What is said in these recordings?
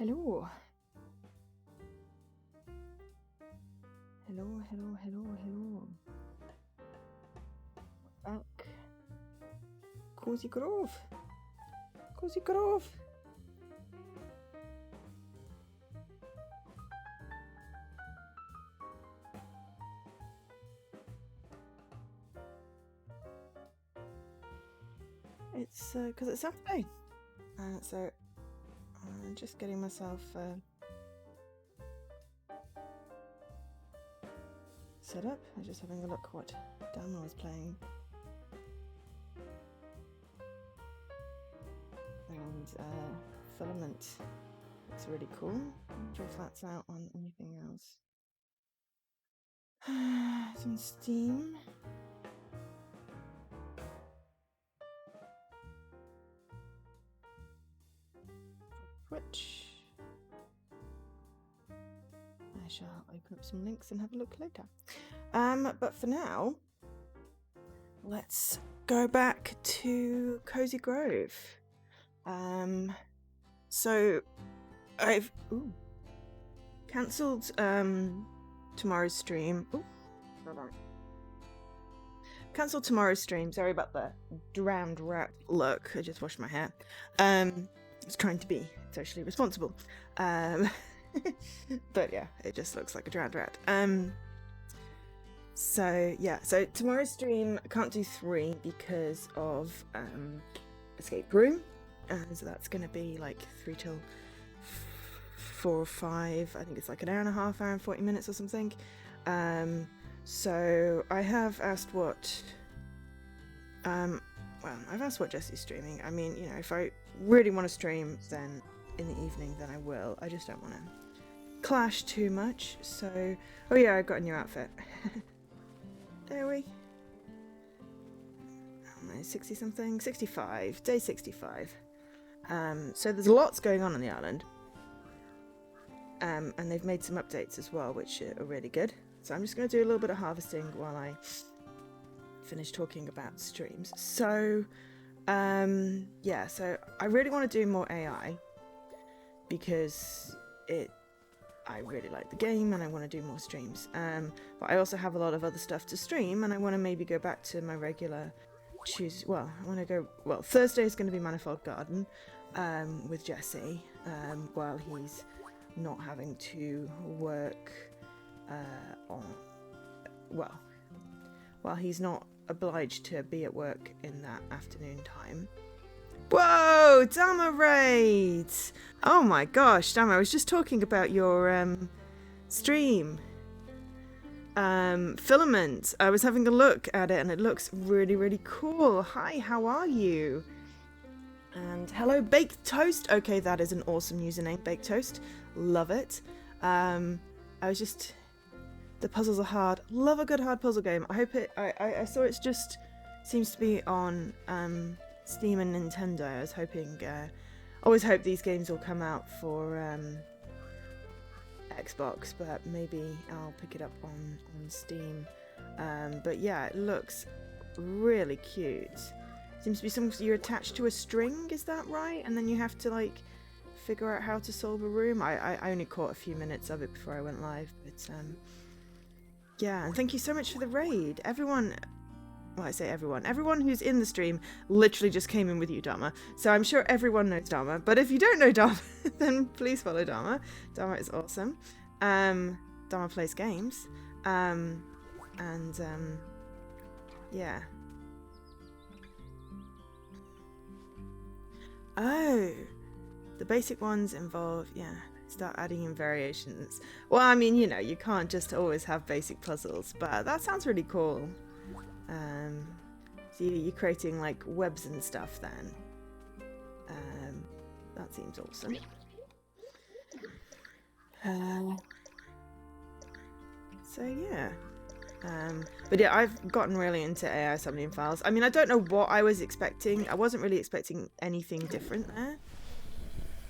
Hello. Hello, hello, hello, hello. Back. Cozy Grove. Cozy Grove. It's because it's Saturday. So I'm just getting myself set up. I'm just having a look what Dama was playing. And Filament looks really cool. I wonder if that's out on anything else. It's on Steam. Twitch. I shall open up some links and have a look later. But for now, let's go back to Cozy Grove. So I've cancelled tomorrow's stream. Hold on. Cancelled tomorrow's stream. Sorry about the drowned rat look. I just washed my hair. I was trying to be socially responsible. But yeah, it just looks like a drowned rat. So tomorrow's stream I can't do 3 because of escape room. So that's gonna be like 3 till 4 or 5. I think it's like an hour and a half, hour and 40 minutes or something. So I have asked what I've asked what Jesse's streaming. I mean, you know, if I really want to stream then in the evening, then I will. I just don't want to clash too much. So, oh yeah, I got a new outfit. There we. 60 something, 65, day 65. So there's lots going on the island. And they've made some updates as well, which are really good. So I'm just going to do a little bit of harvesting while I finish talking about streams. So, yeah, so I really want to do more AI because I really like the game and I want to do more streams. But I also have a lot of other stuff to stream and I want to maybe go back to my regular Thursday is going to be Manifold Garden with Jesse while he's not having to work while he's not obliged to be at work in that afternoon time. Whoa, Dama raids! Oh my gosh, Dama, I was just talking about your stream. Filament. I was having a look at it and it looks really, really cool. Hi, how are you? And hello, Baked Toast. Okay, that is an awesome username, Baked Toast. Love it. The puzzles are hard. Love a good hard puzzle game. I hope I saw it's just seems to be on Steam and Nintendo. I was hoping, always hope these games will come out for Xbox, but maybe I'll pick it up on Steam. But yeah, it looks really cute. Seems to be something you're attached to a string, is that right? And then you have to like figure out how to solve a room. I only caught a few minutes of it before I went live, but yeah, and thank you so much for the raid. Everyone who's in the stream literally just came in with you, Dharma. So I'm sure everyone knows Dharma, but if you don't know Dharma, then please follow Dharma. Dharma is awesome. Dharma plays games. Yeah. Oh, the basic ones involve, start adding in variations. Well, I mean, you know, you can't just always have basic puzzles, but that sounds really cool. So you're creating like webs and stuff then. That seems awesome. So yeah. But yeah, I've gotten really into AI summoning files. I mean, I don't know what I was expecting. I wasn't really expecting anything different there.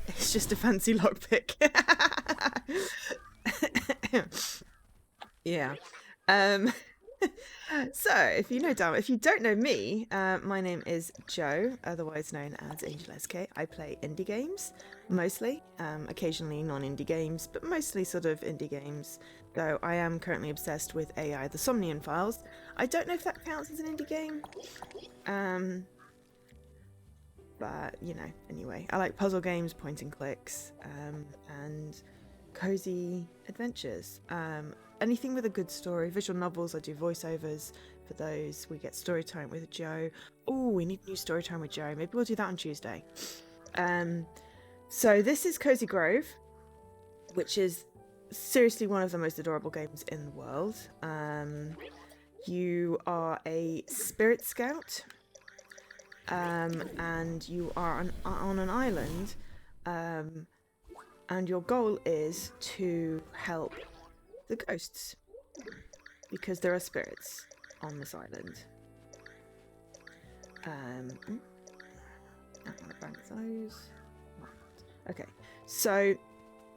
It's just a fancy lockpick. Yeah. So, if you don't know me, my name is Jo, otherwise known as Angel SK. I play indie games, mostly, occasionally non-indie games, but mostly sort of indie games, though I am currently obsessed with AI, the Somnian Files. I don't know if that counts as an indie game, but, you know, anyway. I like puzzle games, point and clicks, and cozy adventures. Anything with a good story. Visual novels, I do voiceovers for those. We get story time with Jo. Oh, we need new story time with Jo. Maybe we'll do that on Tuesday. So this is Cozy Grove, which is seriously one of the most adorable games in the world. You are a spirit scout, and you are on an island, and your goal is to help the ghosts, because there are spirits on this island. I'm gonna bank those. Okay, so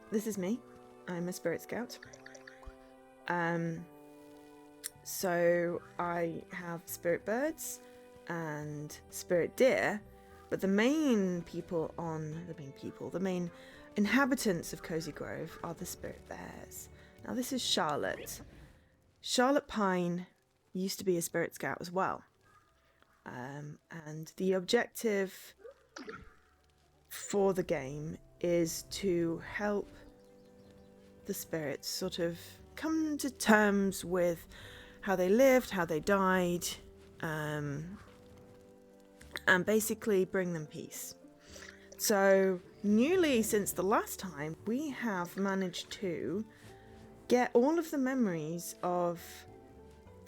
this is me. I'm a spirit scout. So I have spirit birds and spirit deer, but the main inhabitants of Cozy Grove are the spirit bears. Now this is Charlotte. Charlotte Pine used to be a spirit scout as well. And the objective for the game is to help the spirits sort of come to terms with how they lived, how they died, and basically bring them peace. So newly, since the last time, we have managed to get all of the memories of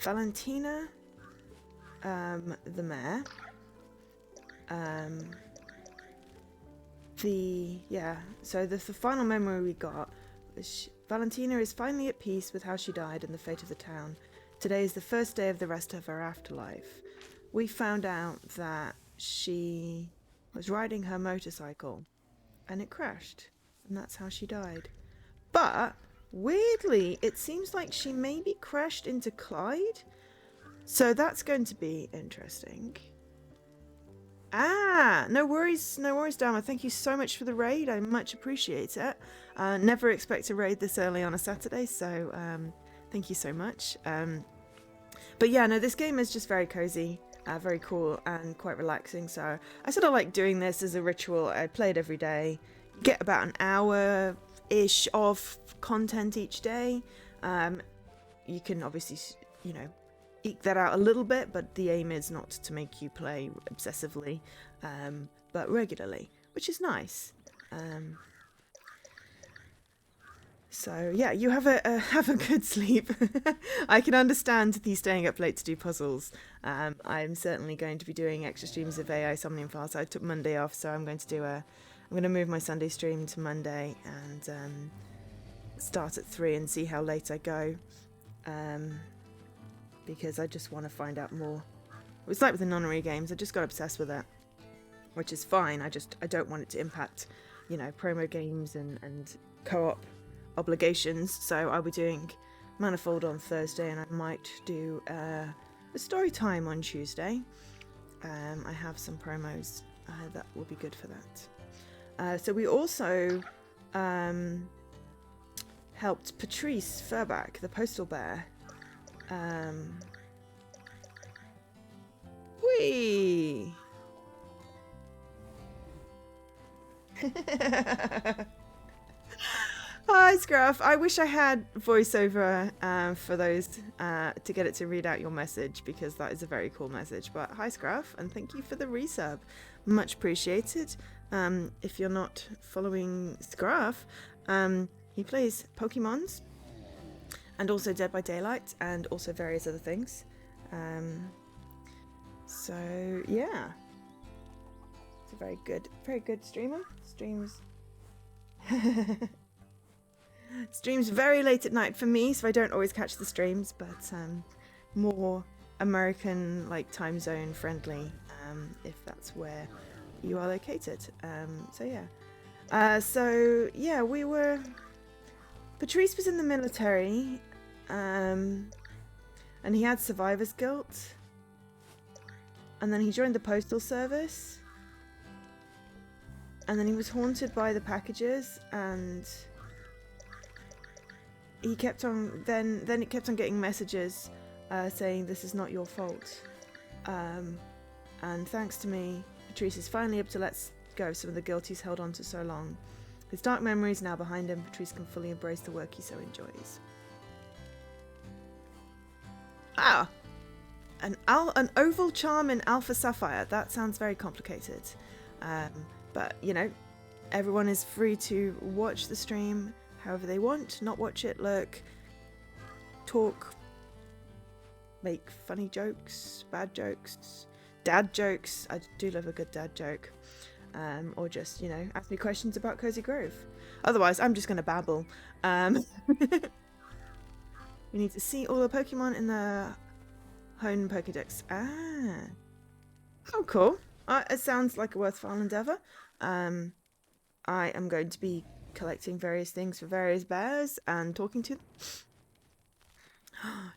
Valentina, the mare, so the final memory we got was Valentina is finally at peace with how she died and the fate of the town. Today is the first day of the rest of her afterlife. We found out that she was riding her motorcycle and it crashed, and that's how she died. But weirdly, it seems like she maybe crashed into Clyde, so that's going to be interesting. No worries, Dharma. Thank you so much for the raid. I much appreciate it. Never expect a raid this early on a Saturday, so thank you so much. But yeah, no, this game is just very cozy, very cool, and quite relaxing. So I sort of like doing this as a ritual. I play it every day. Get about an hour-ish of content each day. You can obviously, eke that out a little bit, but the aim is not to make you play obsessively, but regularly, which is nice. So yeah, you have a good sleep. I can understand the staying up late to do puzzles. I'm certainly going to be doing extra streams of AI Somnium Files. I took Monday off, so I'm going to move my Sunday stream to Monday and start at 3 and see how late I go. Because I just want to find out more. It's like with the nonary games, I just got obsessed with it, which is fine. I don't want it to impact, promo games and co-op obligations. So I'll be doing Manifold on Thursday, and I might do a story time on Tuesday. I have some promos that will be good for that. So we also helped Patrice Furback, the postal bear. Whee! Hi, Scruff. I wish I had voiceover for those to get it to read out your message, because that is a very cool message. But hi, Scruff, and thank you for the resub. Much appreciated. If you're not following Scruff, he plays Pokemons and also Dead by Daylight and also various other things. So yeah, it's a very good streamer. Streams very late at night for me, so I don't always catch the streams, but more American, like, time zone friendly, if that's where you are located. Patrice was in the military. and he had survivor's guilt. And then he joined the postal service. And then he was haunted by the packages, and he kept on. Then it kept on getting messages saying this is not your fault. And thanks to me, Patrice is finally able to let go of some of the guilt he's held on to so long. His dark memories now behind him, Patrice can fully embrace the work he so enjoys. Ah! An oval charm in Alpha Sapphire. That sounds very complicated. But, you know, everyone is free to watch the stream however they want. Not watch it, lurk, talk, make funny jokes, bad jokes, dad jokes. I do love a good dad joke. Or just, you know, ask me questions about Cozy Grove. Otherwise, I'm just going to babble. We need to see all the Pokemon in the Hone Pokedex. Ah. Oh, cool. It sounds like a worthwhile endeavour. I am going to be collecting various things for various bears and talking to them.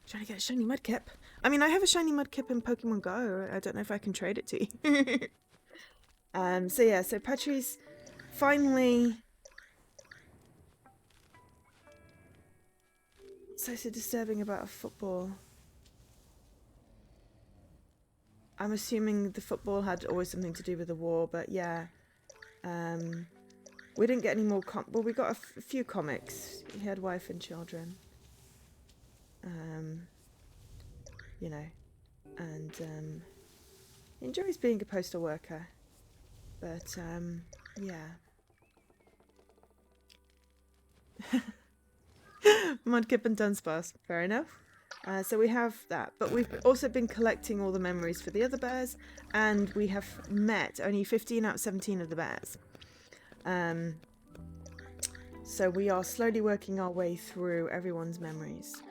Trying to get a shiny Mudkip. I mean, I have a shiny Mudkip in Pokemon Go. I don't know if I can trade it to you. So yeah, so Patrice finally... So disturbing about a football. I'm assuming the football had always something to do with the war, but yeah. We didn't get any more well, we got a few comics. He had wife and children. You know, and he enjoys being a postal worker. But yeah. Mudkip and Dunsparce, fair enough. So we have that, but we've also been collecting all the memories for the other bears, and we have met only 15 out of 17 of the bears. So we are slowly working our way through everyone's memories.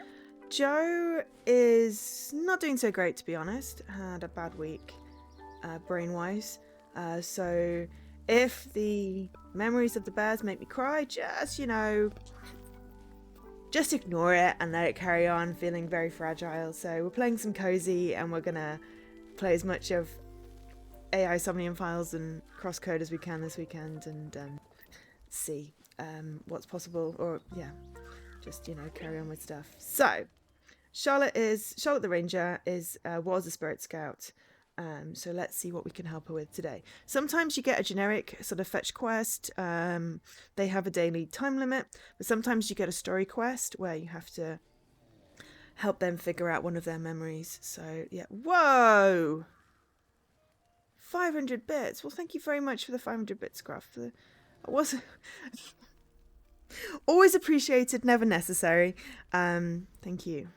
Joe is not doing so great, to be honest. Had a bad week, brain-wise. So if the memories of the bears make me cry, just, you know... just ignore it and let it carry on, feeling very fragile. So we're playing some Cozy, and we're gonna play as much of AI Somnium Files and Crosscode as we can this weekend, and see what's possible, or yeah, just, you know, carry on with stuff. So Charlotte the Ranger was a Spirit Scout. So let's see what we can help her with today. Sometimes you get a generic sort of fetch quest. They have a daily time limit, but sometimes you get a story quest where you have to help them figure out one of their memories. So yeah, whoa, 500 bits. Well, thank you very much for the 500 bits, Gruff. I was always appreciated, never necessary. Thank you.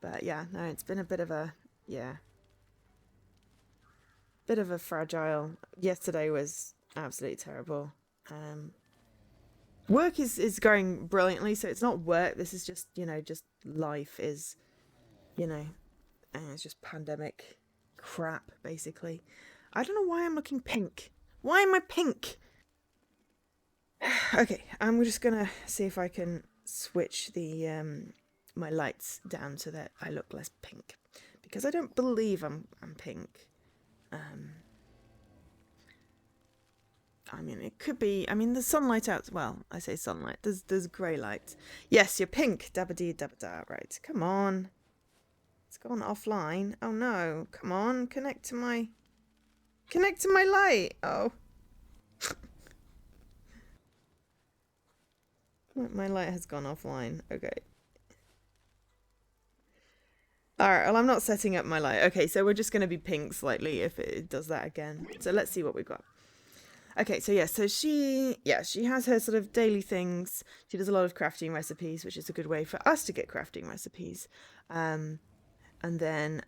But yeah, no, it's been a bit of a fragile. Yesterday was absolutely terrible. Work is going brilliantly, so it's not work. This is just, you know, just life is, you know, it's just pandemic crap, basically. I don't know why I'm looking pink. Why am I pink? Okay, I'm just gonna see if I can switch the my lights down so that I look less pink, because I don't believe I'm pink. I mean, it could be. I mean, there's sunlight out. Well, I say sunlight. There's grey light. Yes, you're pink. Dabba dee dabba da. Right, come on. It's gone offline. Oh no! Come on, connect to my light. Oh, my light has gone offline. Okay. Alright, well, I'm not setting up my light. Okay, so we're just going to be pink slightly if it does that again. So let's see what we've got. Okay, so yeah, so she has her sort of daily things. She does a lot of crafting recipes, which is a good way for us to get crafting recipes. And then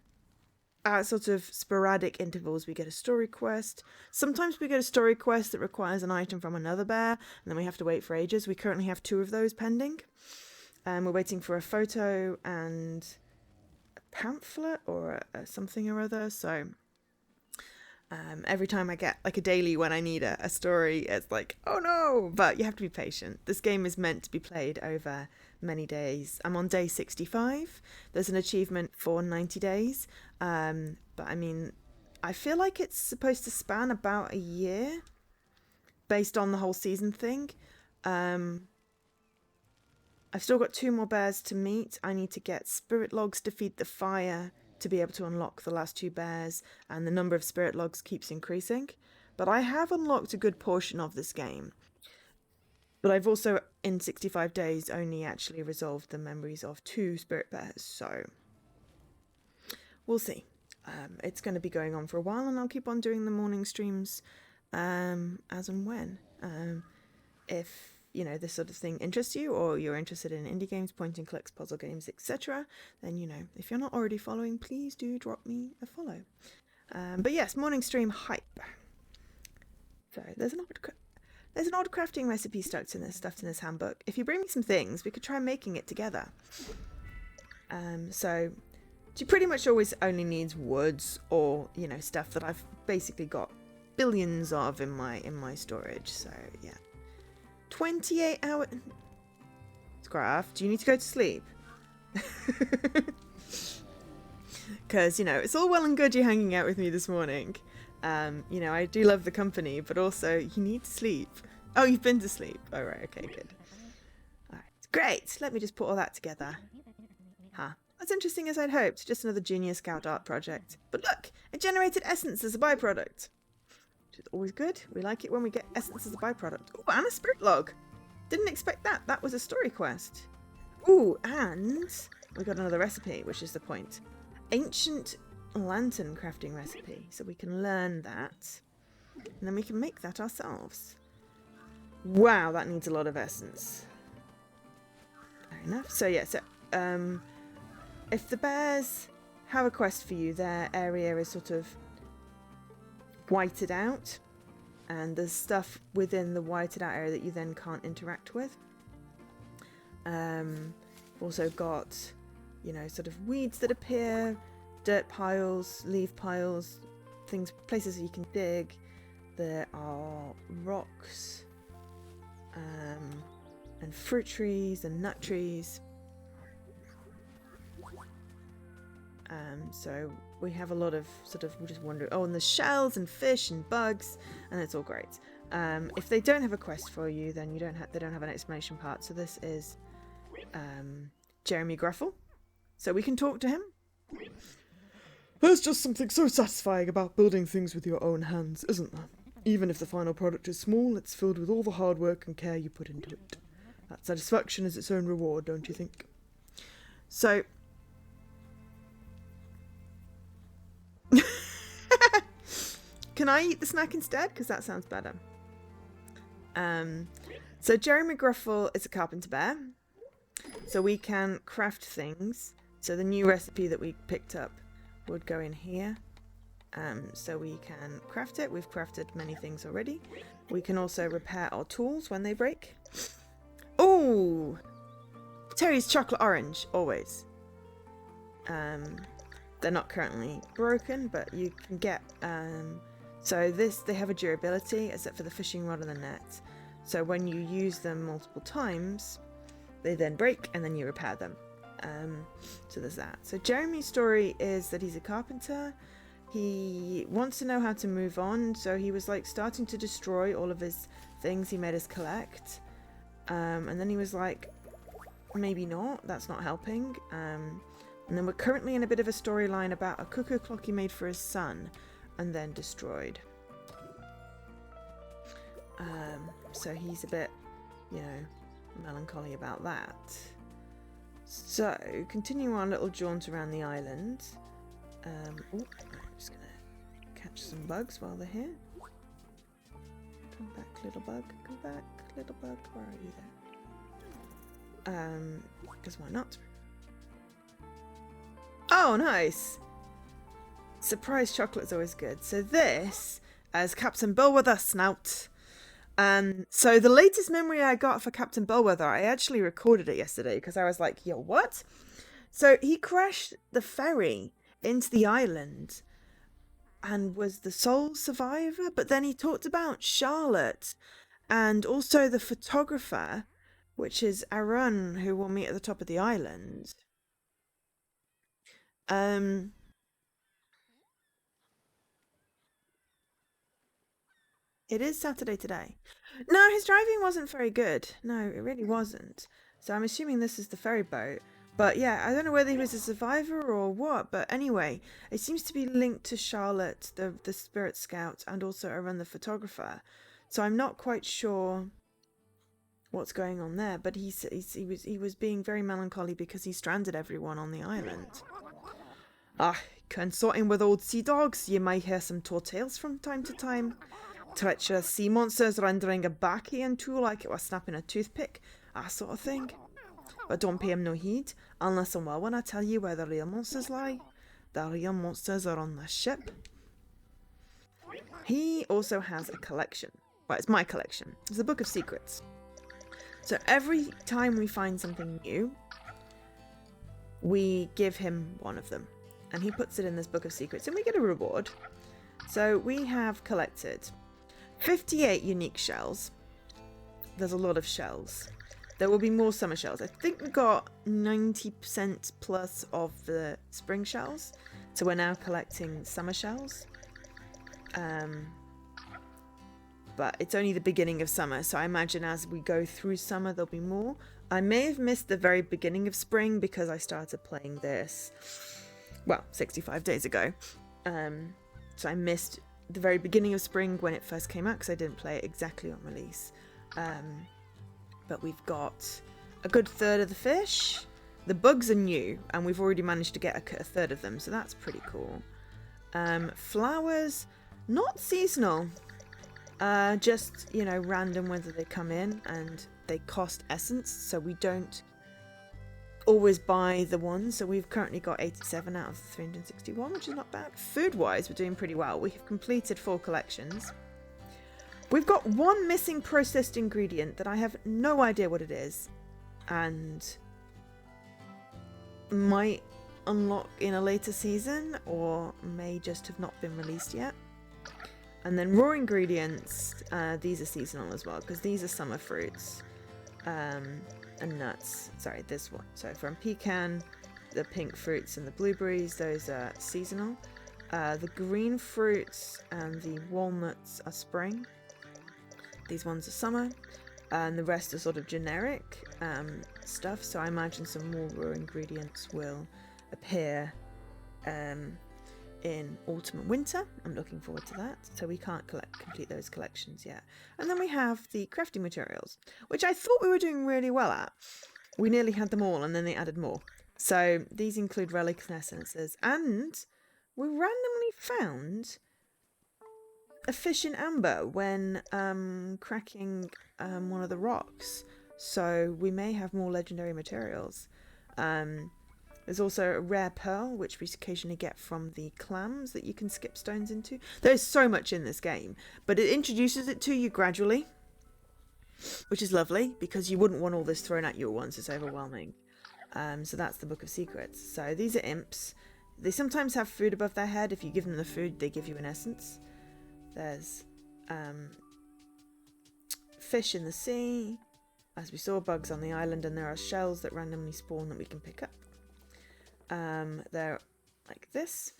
at sort of sporadic intervals, we get a story quest. Sometimes we get a story quest that requires an item from another bear, and then we have to wait for ages. We currently have 2 of those pending. We're waiting for a photo and pamphlet or something or other. So Every time I get like a daily when I need a story, it's like, oh no, but you have to be patient. This game is meant to be played over many days. I'm on day 65. There's an achievement for 90 days. But I mean, I feel like it's supposed to span about a year based on the whole season thing. I've still got 2 more bears to meet. I need to get spirit logs to feed the fire to be able to unlock the last 2 bears, and the number of spirit logs keeps increasing. But I have unlocked a good portion of this game. But I've also, in 65 days, only actually resolved the memories of 2 spirit bears, so we'll see. It's going to be going on for a while, and I'll keep on doing the morning streams as and when. If this sort of thing interests you, or you're interested in indie games, point and clicks, puzzle games, etc., then if you're not already following, please do drop me a follow. But yes, morning stream hype. So there's an odd crafting recipe stuffed in this handbook. If you bring me some things, we could try making it together. So she pretty much always only needs woods or stuff that I've basically got billions of in my storage. So yeah. 28 hours. Scraff, do you need to go to sleep? Because, it's all well and good you hanging out with me this morning. I do love the company, but also you need to sleep. Oh, you've been to sleep. Oh, right, okay, good. All right, great. Let me just put all that together. Huh. As interesting as I'd hoped. Just another junior scout art project. But look, it generated essence as a byproduct. Which is always good. We like it when we get essence as a byproduct. Oh, and a spirit log. Didn't expect that. That was a story quest. Ooh, and we got another recipe, which is the point. Ancient lantern crafting recipe. So we can learn that. And then we can make that ourselves. Wow, that needs a lot of essence. Fair enough. So yeah, if the bears have a quest for you, their area is sort of whited out, and there's stuff within the whited out area that you then can't interact with. Also got sort of weeds that appear, dirt piles, leaf piles, places you can dig. There are rocks and fruit trees and nut trees. So we have a lot of we just wonder. Oh, and there's shells and fish and bugs, and it's all great. If they don't have a quest for you, then they don't have an explanation part. So this is Jeremy Gruffle. So we can talk to him. There's just something so satisfying about building things with your own hands, isn't there? Even if the final product is small, it's filled with all the hard work and care you put into it. That satisfaction is its own reward, don't you think? So can I eat the snack instead? Because that sounds better. So Jeremy Gruffle is a carpenter bear. So we can craft things. So the new recipe that we picked up would go in here. So we can craft it. We've crafted many things already. We can also repair our tools when they break. Oh! Terry's chocolate orange, always. They're not currently broken, but you can get... so they have a durability, except for the fishing rod and the net. So when you use them multiple times, they then break, and then you repair them. So there's that. So Jeremy's story is that he's a carpenter. He wants to know how to move on, so he was starting to destroy all of his things he made us collect. And then he was like, maybe not, that's not helping. And then we're currently in a bit of a storyline about a cuckoo clock he made for his son and then destroyed. So he's a bit, melancholy about that. So, continue our little jaunt around the island. I'm just going to catch some bugs while they're here. Come back, little bug. Come back, little bug. Where are you there? Because why not? Oh, nice! Surprise chocolate is always good. So this is Captain Bellwether Snout. So the latest memory I got for Captain Bellwether, I actually recorded it yesterday because I was like, yo, what? So he crashed the ferry into the island. and was the sole survivor. But then he talked about Charlotte and also the photographer, which is Aaron, who we'll meet at the top of the island. It is Saturday today. No, his driving wasn't very good. No, it really wasn't. So I'm assuming this is the ferry boat. But yeah, I don't know whether he was a survivor or what. But anyway, it seems to be linked to Charlotte, the spirit scout, and also Aaron, the photographer. So I'm not quite sure what's going on there. But he was being very melancholy because he stranded everyone on the island. Ah, consorting with old sea dogs, you might hear some tall tales from time to time. Treacherous sea monsters rendering a backhand tool like it was snapping a toothpick, that sort of thing. But don't pay him no heed, unless and well when I tell you where the real monsters lie. The real monsters are on the ship. He also has a collection. Well, it's my collection. It's the Book of Secrets. So every time we find something new, we give him one of them. And he puts it in this Book of Secrets, and we get a reward. So we have collected 58 unique shells. There's a lot of shells. There will be more summer shells. I think we got 90% plus of the spring shells. So we're now collecting summer shells. But it's only the beginning of summer. So I imagine as we go through summer, there'll be more. I may have missed the very beginning of spring because I started playing this, well, 65 days ago. So I missed the very beginning of spring when it first came out because I didn't play it exactly on release. But we've got a good third of the fish. The bugs are new and we've already managed to get a third of them, so that's pretty cool. Flowers, not seasonal, just, you know, random whether they come in, and they cost essence, so we don't always buy the ones. So we've currently got 87 out of 361, which is not bad. Food wise, we're doing pretty well. We have completed 4 collections. We've got one missing processed ingredient that I have no idea what it is, and might unlock in a later season or may just have not been released yet. And then raw ingredients, these are seasonal as well because these are summer fruits. And nuts. Sorry, this one. So from pecan, the pink fruits and the blueberries, those are seasonal. The green fruits and the walnuts are spring. These ones are summer. And the rest are sort of generic stuff. So I imagine some more raw ingredients will appear in autumn and winter. I'm looking forward to that. So we can't complete those collections yet. And then we have the crafting materials, which I thought we were doing really well at. We nearly had them all and then they added more. So these include relic essences, and we randomly found a fish in amber when cracking one of the rocks. So we may have more legendary materials. There's also a rare pearl, which we occasionally get from the clams that you can skip stones into. There's so much in this game, but it introduces it to you gradually, which is lovely because you wouldn't want all this thrown at you at once. It's overwhelming. So that's the Book of Secrets. So these are imps. They sometimes have food above their head. If you give them the food, they give you an essence. There's fish in the sea. As we saw, bugs on the island, and there are shells that randomly spawn that we can pick up. They're like this.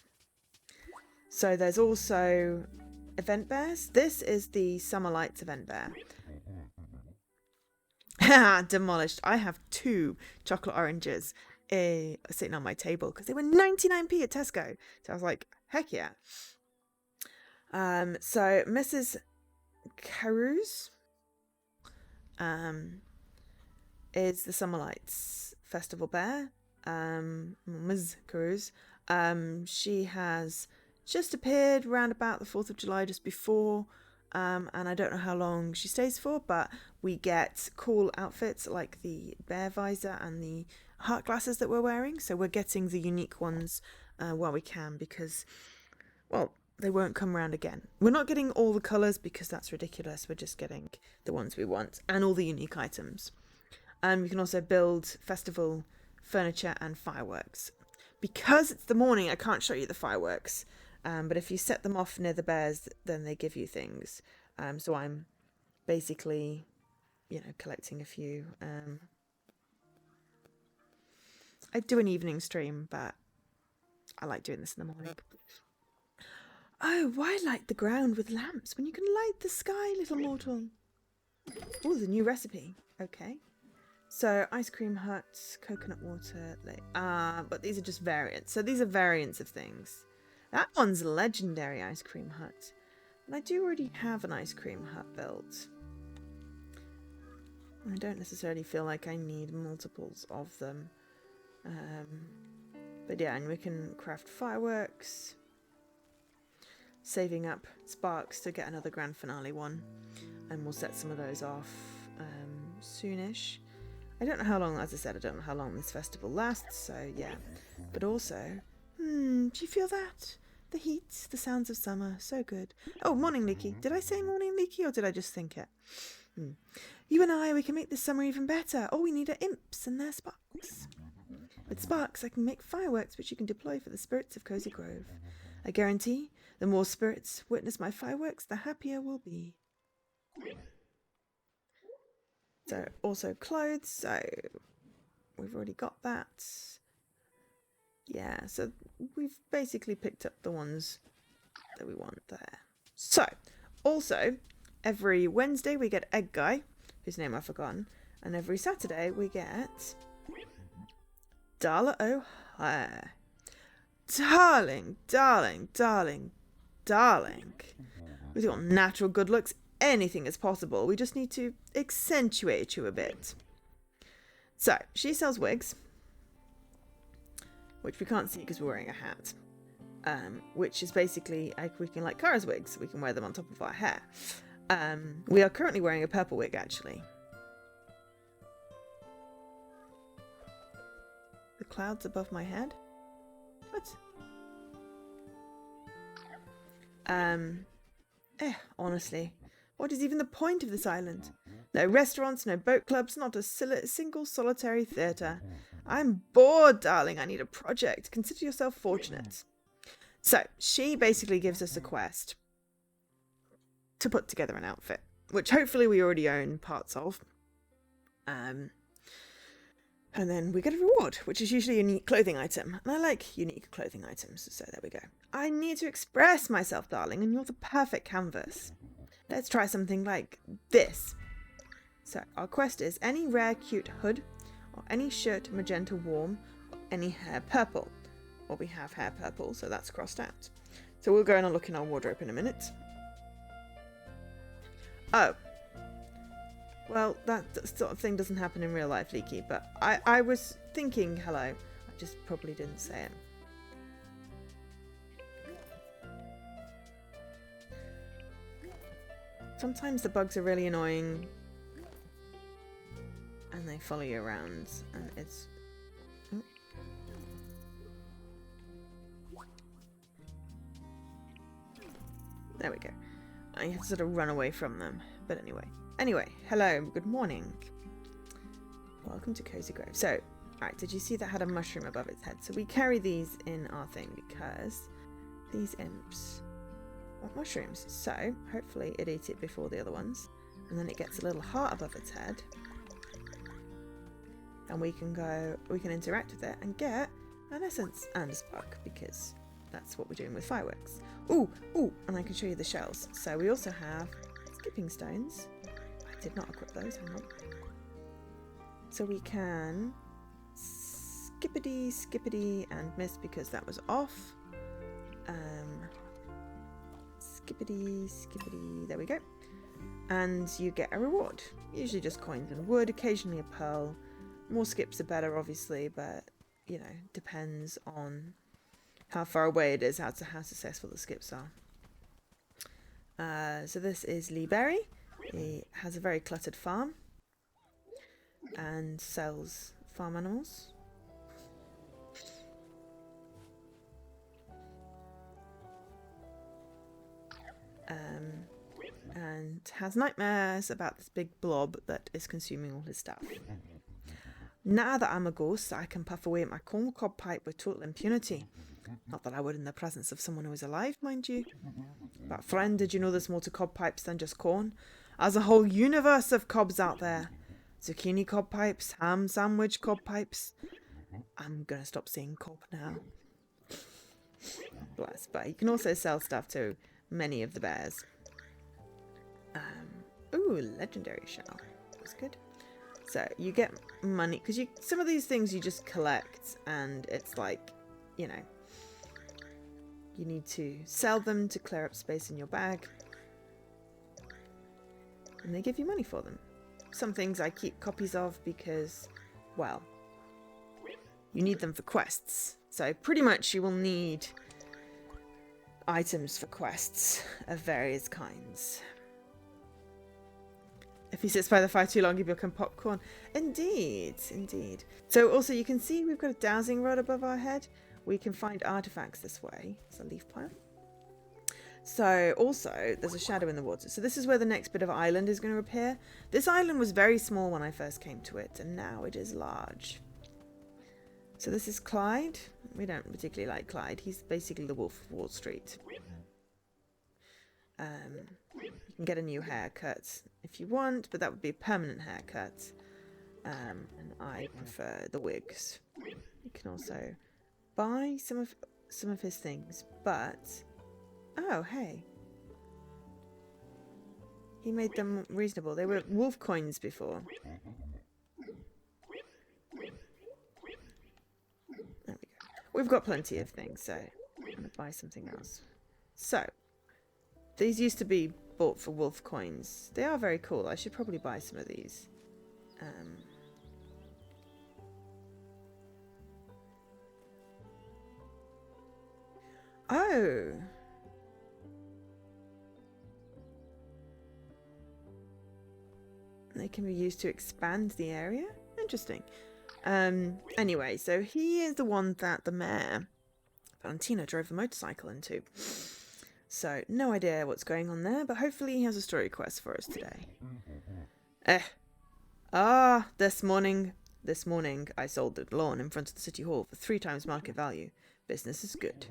So there's also event bears. This is the Summer Lights event bear. Demolished. I have 2 chocolate oranges sitting on my table because they were 99p at Tesco. So I was like, heck yeah. So Mrs. Carews is the Summer Lights Festival bear. Ms. Carews. She has just appeared around about the 4th of July, just before, and I don't know how long she stays for, but we get cool outfits like the bear visor and the heart glasses that we're wearing, so we're getting the unique ones while we can because, well, they won't come around again. We're not getting all the colours because that's ridiculous, we're just getting the ones we want and all the unique items. We can also build festival furniture and fireworks. Because it's the morning, I can't show you the fireworks But if you set them off near the bears, then they give you things. So I'm basically, collecting a few. I do an evening stream, but I like doing this in the morning. Oh, why light the ground with lamps when you can light the sky, little mortal? Oh, the new recipe. Okay. So, ice cream huts, coconut water. But these are just variants. So these are variants of things. That one's a legendary ice cream hut. And I do already have an ice cream hut built. I don't necessarily feel like I need multiples of them. But yeah, and we can craft fireworks. Saving up sparks to get another grand finale one. And we'll set some of those off soonish. I don't know how long, as I said, I don't know how long this festival lasts, so yeah. But also, do you feel that? The heat, the sounds of summer, so good. Oh, morning, Leaky. Did I say morning, Leaky, or did I just think it? You and I, we can make this summer even better. All we need are imps and their sparks. With sparks, I can make fireworks which you can deploy for the spirits of Cozy Grove. I guarantee, the more spirits witness my fireworks, the happier we'll be. So, also clothes, so we've already got that. Yeah, so we've basically picked up the ones that we want there. So, also, every Wednesday we get Egg Guy, whose name I've forgotten, and every Saturday we get Darla O'Hare. Darling, darling, darling, darling. With your natural good looks, anything is possible. We just need to accentuate you a bit. So, she sells wigs, which we can't see because we're wearing a hat. Which is basically, we can like Kara's wigs. We can wear them on top of our hair. We are currently wearing a purple wig, actually. The clouds above my head? What? Honestly, what is even the point of this island? No restaurants, no boat clubs, not a single solitary theatre. I'm bored, darling. I need a project. Consider yourself fortunate. So, she basically gives us a quest to put together an outfit, which hopefully we already own parts of. And then we get a reward, which is usually a unique clothing item. And I like unique clothing items, so there we go. I need to express myself, darling, and you're the perfect canvas. Let's try something like this. So, our quest is any rare cute hood, or any shirt magenta warm, or any hair purple. Well, we have hair purple, so that's crossed out. So we'll go and look in our wardrobe in a minute. Oh. Well, that sort of thing doesn't happen in real life, Leaky, but I was thinking hello. I just probably didn't say it. Sometimes the bugs are really annoying and they follow you around and it's... Oh. There we go. I have to sort of run away from them, but anyway, hello, good morning. Welcome to Cozy Grove. So, alright, did you see that had a mushroom above its head? So we carry these in our thing because these imps want mushrooms. So, hopefully it ate it before the other ones. And then it gets a little heart above its head. And we can interact with it and get an essence and a spark because that's what we're doing with fireworks. Ooh, and I can show you the shells. So we also have skipping stones. I did not equip those, hang on. So we can skippity, and miss because that was off. Skippity, there we go. And you get a reward. Usually just coins and wood, occasionally a pearl. More skips are better, obviously, but, you know, depends on how far away it is, how successful the skips are. So this is Lee Berry. He has a very cluttered farm and sells farm animals. And has nightmares about this big blob that is consuming all his stuff. Now that I'm a ghost, I can puff away at my corn cob pipe with total impunity. Not that I would in the presence of someone who is alive, mind you. But friend, did you know there's more to cob pipes than just corn? There's a whole universe of cobs out there. Zucchini cob pipes, ham sandwich cob pipes. I'm gonna stop saying cob now. Bless. But you can also sell stuff to many of the bears. Ooh, legendary shell. That's good. So you get money because some of these things you just collect, and it's like, you know, you need to sell them to clear up space in your bag, and they give you money for them. Some things I keep copies of because, well, you need them for quests. So pretty much you will need items for quests of various kinds. If he sits by the fire too long, he become popcorn. Indeed, indeed. So also you can see we've got a dowsing rod above our head. We can find artifacts this way. It's a leaf pile. So also there's a shadow in the water. So this is where the next bit of island is going to appear. This island was very small when I first came to it, and now it is large. So this is Clyde. We don't particularly like Clyde. He's basically the Wolf of Wall Street. You can get a new haircut if you want, but that would be a permanent haircut. And I prefer the wigs. You can also buy some of his things, but oh hey, he made them reasonable. They were wolf coins before. There we go. We've got plenty of things, so I'm gonna buy something else. So these used to be bought for wolf coins. They are very cool. I should probably buy some of these. Oh. They can be used to expand the area. Interesting. Anyway, so he is the one that the mayor, Valentina, drove the motorcycle into. So, no idea what's going on there, but hopefully he has a story quest for us today. This morning I sold the lawn in front of the city hall for 3 times market value. Business is good.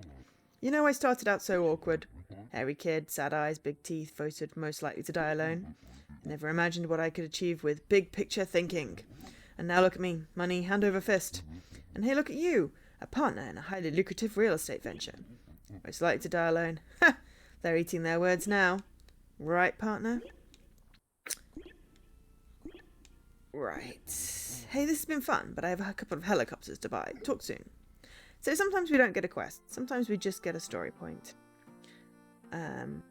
You know, I started out so awkward. Hairy kid, sad eyes, big teeth, voted most likely to die alone. Never imagined what I could achieve with big picture thinking. And now look at me, money hand over fist. And hey, look at you, a partner in a highly lucrative real estate venture. Most likely to die alone. Ha! They're eating their words now. Right, partner? Right. Hey, this has been fun, but I have a couple of helicopters to buy. Talk soon. So sometimes we don't get a quest. Sometimes we just get a story point. But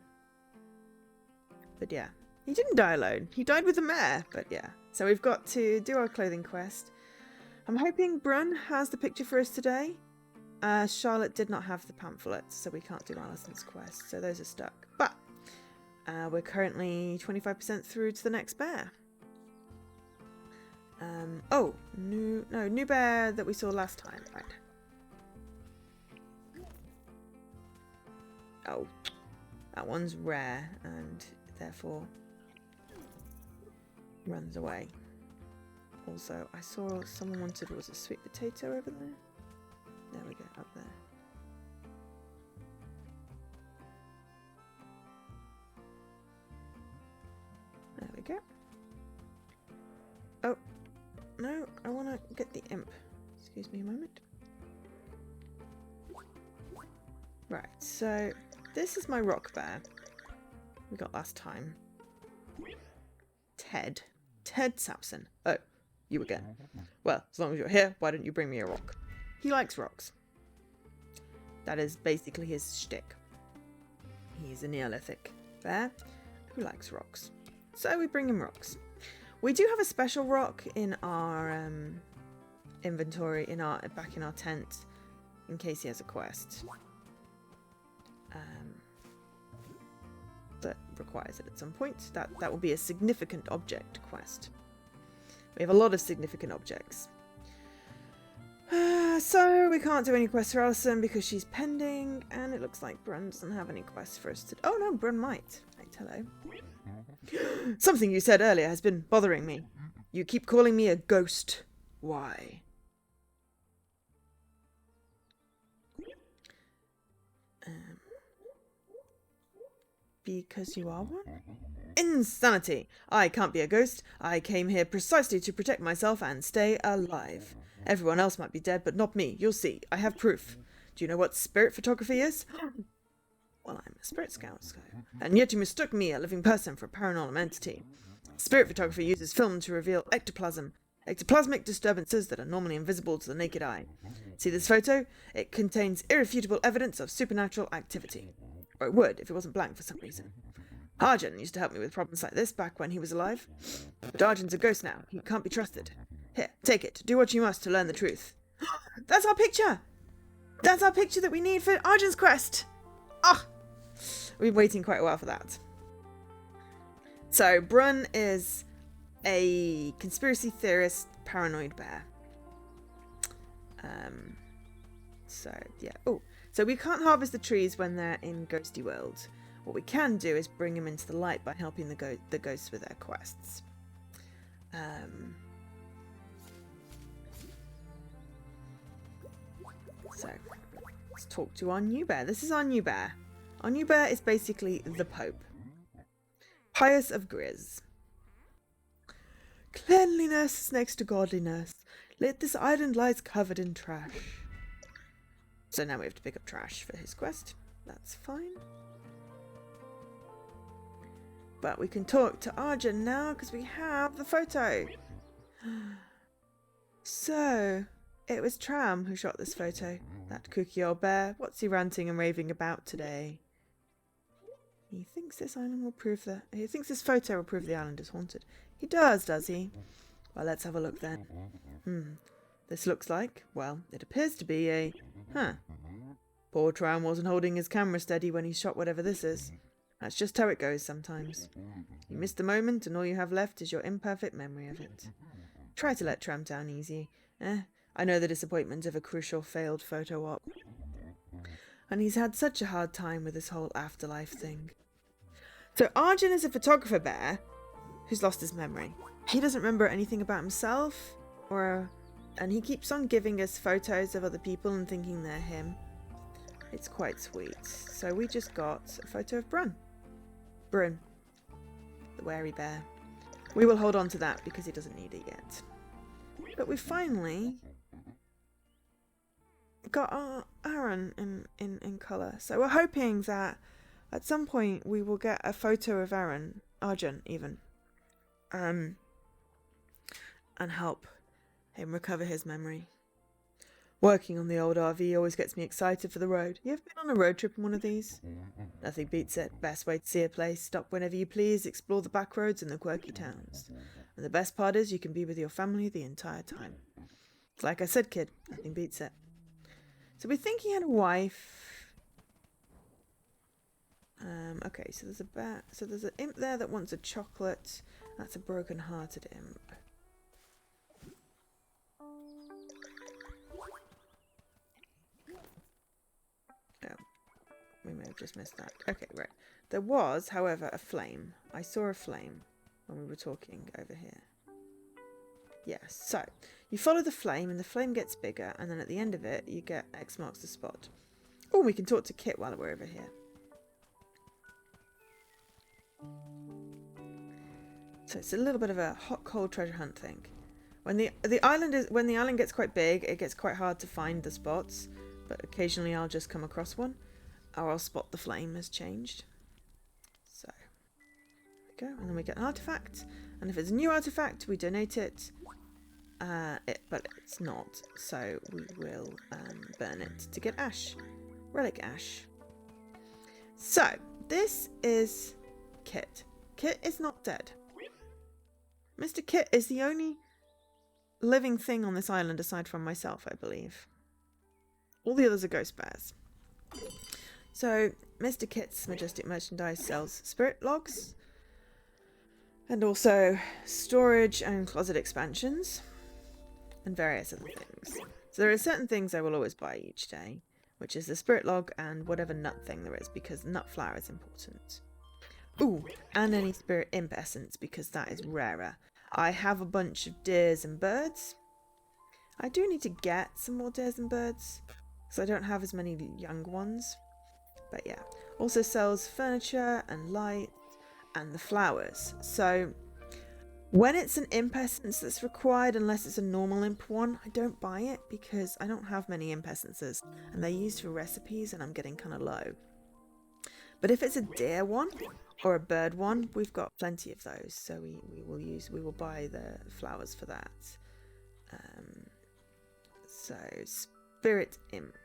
yeah. He didn't die alone. He died with the mayor. But yeah. So we've got to do our clothing quest. I'm hoping Brun has the picture for us today. Charlotte did not have the pamphlet, so we can't do Alison's quest, so those are stuck. But we're currently 25% through to the next bear. New bear that we saw last time, right? Oh, that one's rare and therefore runs away. Also, I saw someone wanted, was a sweet potato over there? There we go, up there. There we go. Oh, no, I want to get the imp. Excuse me a moment. Right, so this is my rock bear we got last time. Ted Sapson. Oh, you again. Well, as long as you're here, why don't you bring me a rock? He likes rocks. That is basically his shtick. He's a Neolithic bear who likes rocks. So we bring him rocks. We do have a special rock in our inventory, back in our tent, in case he has a quest. That requires it at some point. That will be a significant object quest. We have a lot of significant objects. So we can't do any quests for Alison because she's pending, and it looks like Brun doesn't have any quests for us to... Oh no, Brun might. Right, hello. Something you said earlier has been bothering me. You keep calling me a ghost. Why? Because you are one? Insanity! I can't be a ghost. I came here precisely to protect myself and stay alive. Everyone else might be dead, but not me. You'll see. I have proof. Do you know what spirit photography is? Well, I'm a spirit scout, and yet you mistook me, a living person, for a paranormal entity. Spirit photography uses film to reveal ectoplasmic disturbances that are normally invisible to the naked eye. See this photo? It contains irrefutable evidence of supernatural activity. Or it would, if it wasn't blank for some reason. Arjun used to help me with problems like this back when he was alive. But Arjun's a ghost now. He can't be trusted. Here, take it. Do what you must to learn the truth. That's our picture! That's our picture that we need for Arjun's quest! Ah! We've been waiting quite a while for that. So, Brun is a conspiracy theorist paranoid bear. Yeah. Oh, so we can't harvest the trees when they're in Ghosty World. What we can do is bring them into the light by helping the ghosts with their quests. So, let's talk to our new bear. This is our new bear. Our new bear is basically the Pope. Pius of Grizz. Cleanliness next to godliness. Let this island lies covered in trash. So now we have to pick up trash for his quest. That's fine. But we can talk to Arjun now because we have the photo. So, it was Tram who shot this photo. That kooky old bear. What's he ranting and raving about today? He thinks this island will prove that... He thinks this photo will prove the island is haunted. He does he? Well, let's have a look then. This looks like... Well, it appears to be a... Poor Tram wasn't holding his camera steady when he shot whatever this is. That's just how it goes sometimes. You miss the moment and all you have left is your imperfect memory of it. Try to let Tram down easy. I know the disappointment of a crucial failed photo op. And he's had such a hard time with this whole afterlife thing. So Arjun is a photographer bear who's lost his memory. He doesn't remember anything about himself, and he keeps on giving us photos of other people and thinking they're him. It's quite sweet. So we just got a photo of Brun, the wary bear. We will hold on to that because he doesn't need it yet. But we finally got our Aaron in colour. So we're hoping that at some point we will get a photo of Arjun even. And help him recover his memory. Working on the old RV always gets me excited for the road. You ever been on a road trip in one of these? Nothing beats it. Best way to see a place. Stop whenever you please. Explore the back roads and the quirky towns. And the best part is you can be with your family the entire time. It's like I said, kid. Nothing beats it. So we think he had a wife. Okay, so there's a bat. So there's an imp there that wants a chocolate. That's a broken-hearted imp. We may have just missed that. Okay, right. There was, however, a flame. I saw a flame when we were talking over here. Yes, so you follow the flame and the flame gets bigger, and then at the end of it you get X marks the spot. Oh, we can talk to Kit while we're over here. So it's a little bit of a hot cold treasure hunt thing. When the island gets quite big, it gets quite hard to find the spots, but occasionally I'll just come across one. Or I'll spot the flame has changed. So, there we go. And then we get an artifact. And if it's a new artifact, we donate it. But it's not. So we will burn it to get ash. Relic ash. So, this is Kit. Kit is not dead. Mr. Kit is the only living thing on this island aside from myself, I believe. All the others are ghost bears. So, Mr. Kit's Majestic Merchandise sells spirit logs and also storage and closet expansions and various other things. So there are certain things I will always buy each day, which is the spirit log and whatever nut thing there is, because nut flower is important. Ooh, and any spirit imp essence, because that is rarer. I have a bunch of deers and birds, I do need to get some more deers and birds because I don't have as many young ones. But yeah, also sells furniture and light and the flowers. So when it's an imp essence that's required, unless it's a normal imp one, I don't buy it because I don't have many imp essences and they're used for recipes and I'm getting kind of low. But if it's a deer one or a bird one, we've got plenty of those, so we will buy the flowers for that. So spirit imp,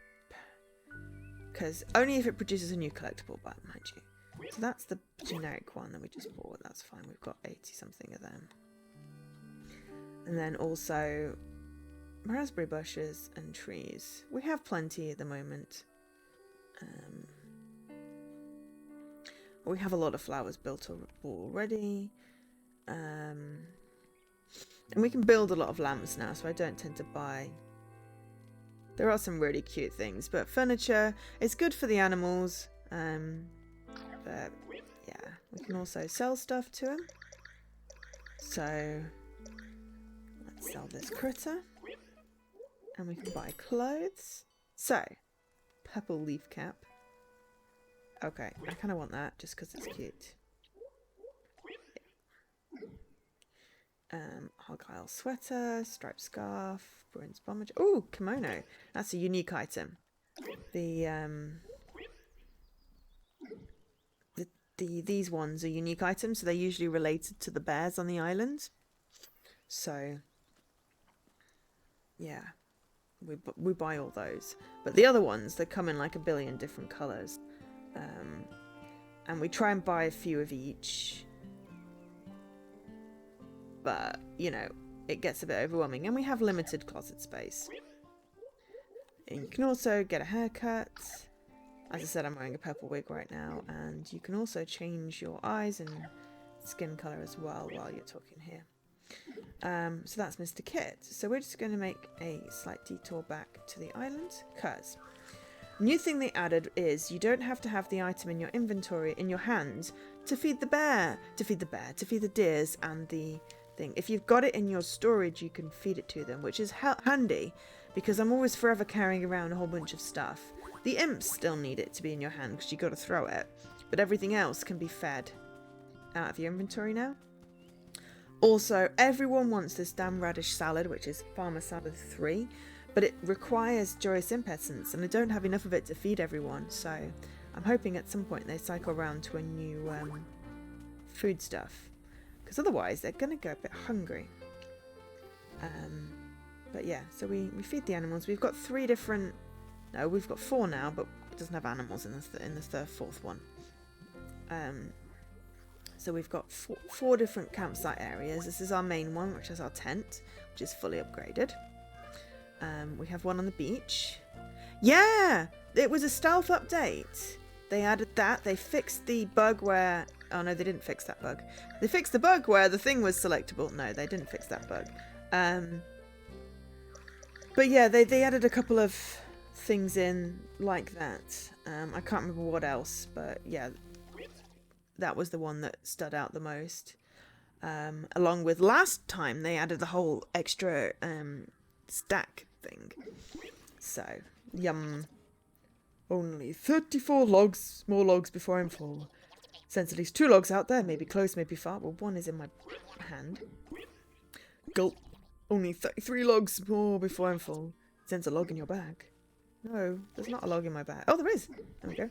because only if it produces a new collectible, but mind you. So that's the generic one that we just bought. That's fine. We've got 80 something of them. And then also raspberry bushes and trees. We have plenty at the moment. We have a lot of flowers built already. And we can build a lot of lamps now, so I don't tend to buy. There are some really cute things, but furniture is good for the animals. But yeah, we can also sell stuff to them. So let's sell this critter. And we can buy clothes. So, purple leaf cap. Okay, I kind of want that just because it's cute. Argyle sweater, striped scarf, bronze bomber. Oh, kimono. That's a unique item. These ones are unique items, so they're usually related to the bears on the island. So, yeah, we buy all those. But the other ones, they come in like a billion different colours. And we try and buy a few of each. But, you know, it gets a bit overwhelming. And we have limited closet space. And you can also get a haircut. As I said, I'm wearing a purple wig right now. And you can also change your eyes and skin colour as well while you're talking here. So that's Mr. Kit. So we're just going to make a slight detour back to the island. Because new thing they added is you don't have to have the item in your inventory, in your hand, to feed the bear. To feed the deers and the thing. If you've got it in your storage, you can feed it to them, which is handy because I'm always forever carrying around a whole bunch of stuff. The imps still need it to be in your hand because you got to throw it, but everything else can be fed out of your inventory now. Also, everyone wants this damn radish salad, which is Farmer Salad 3, but it requires Joyous Imp Essence, and I don't have enough of it to feed everyone, so I'm hoping at some point they cycle around to a new food stuff, because otherwise they're going to go a bit hungry. But yeah, so we feed the animals. We've got 3 different... No, we've got 4 now, but it doesn't have animals in the fourth one. So we've got 4 different campsite areas. This is our main one, which is our tent, which is fully upgraded. We have one on the beach. Yeah! It was a stealth update. They added that. They fixed the bug where... Oh, no, they didn't fix that bug. They fixed the bug where the thing was selectable. No, they didn't fix that bug. But yeah, they added a couple of things in like that. I can't remember what else, but yeah, that was the one that stood out the most. Along with last time, they added the whole extra stack thing. So, yum. Only 34 logs, more logs before I'm full. Sense at least 2 logs out there, maybe close, maybe far. Well, one is in my hand. Gulp. Only 33 logs more before I'm full. Sense a log in your bag. No, there's not a log in my bag. Oh, there is. There we go.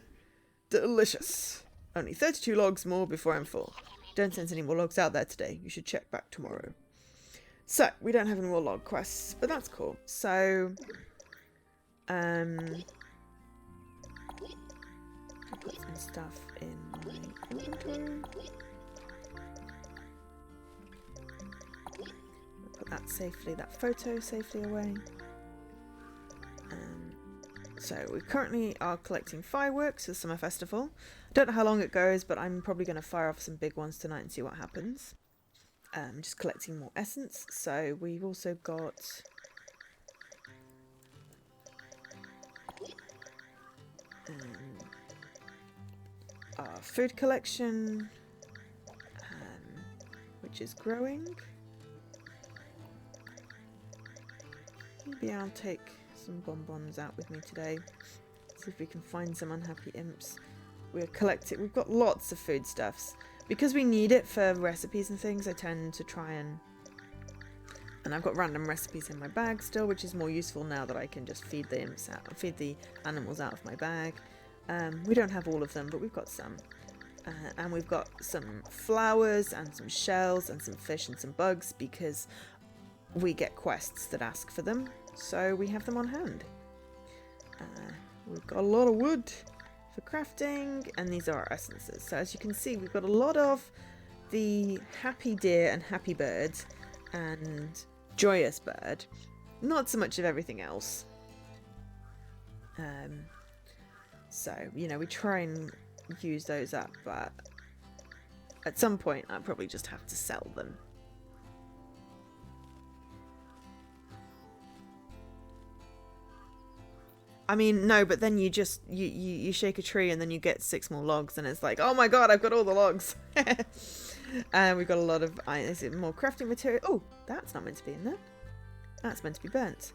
Delicious. Only 32 logs more before I'm full. Don't sense any more logs out there today. You should check back tomorrow. So, we don't have any more log quests, but that's cool. So, I'll put some stuff in my inventory. Put that safely, that photo safely away. So we currently are collecting fireworks for the summer festival. I don't know how long it goes, but I'm probably going to fire off some big ones tonight and see what happens. Just collecting more essence. So we've also got our food collection, which is growing. Maybe I'll take some bonbons out with me today. See if we can find some unhappy imps. We're collecting. We've got lots of foodstuffs. Because we need it for recipes and things, I tend to try and I've got random recipes in my bag still, which is more useful now that I can just feed the imps out, feed the animals out of my bag. We don't have all of them, but we've got some. And we've got some flowers and some shells and some fish and some bugs because we get quests that ask for them. So we have them on hand. We've got a lot of wood for crafting, and these are our essences. So as you can see, we've got a lot of the happy deer and happy bird and joyous bird. Not so much of everything else. So, you know, we try and use those up, but at some point I'll probably just have to sell them. I mean, no, but then you just, you shake a tree and then you get 6 more logs and it's like, oh my god, I've got all the logs. And we've got a lot of, is it more crafting material? Oh, that's not meant to be in there. That's meant to be burnt.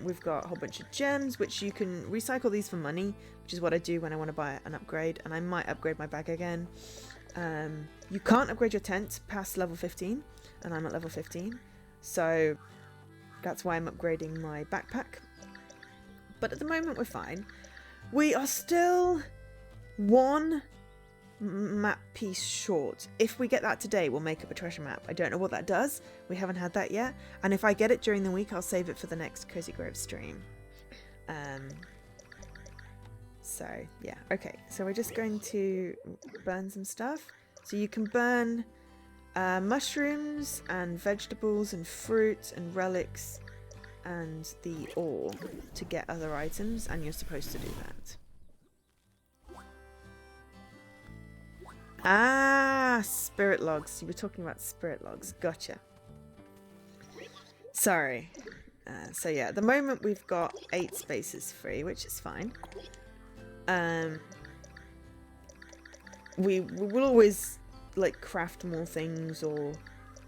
We've got a whole bunch of gems, which you can recycle these for money, which is what I do when I want to buy an upgrade, and I might upgrade my bag again. You can't upgrade your tent past level 15, and I'm at level 15, so that's why I'm upgrading my backpack. But at the moment we're fine. We are still 1 map piece short. If we get that today, we'll make up a treasure map. I don't know what that does. We haven't had that yet. And if I get it during the week, I'll save it for the next Cozy Grove stream. So, yeah. Okay, so we're just going to burn some stuff. So you can burn mushrooms and vegetables and fruit and relics and the ore to get other items, and you're supposed to do that. Ah, spirit logs. You were talking about spirit logs. Gotcha. Sorry. So yeah, at the moment we've got 8 spaces free, which is fine. We will always like craft more things or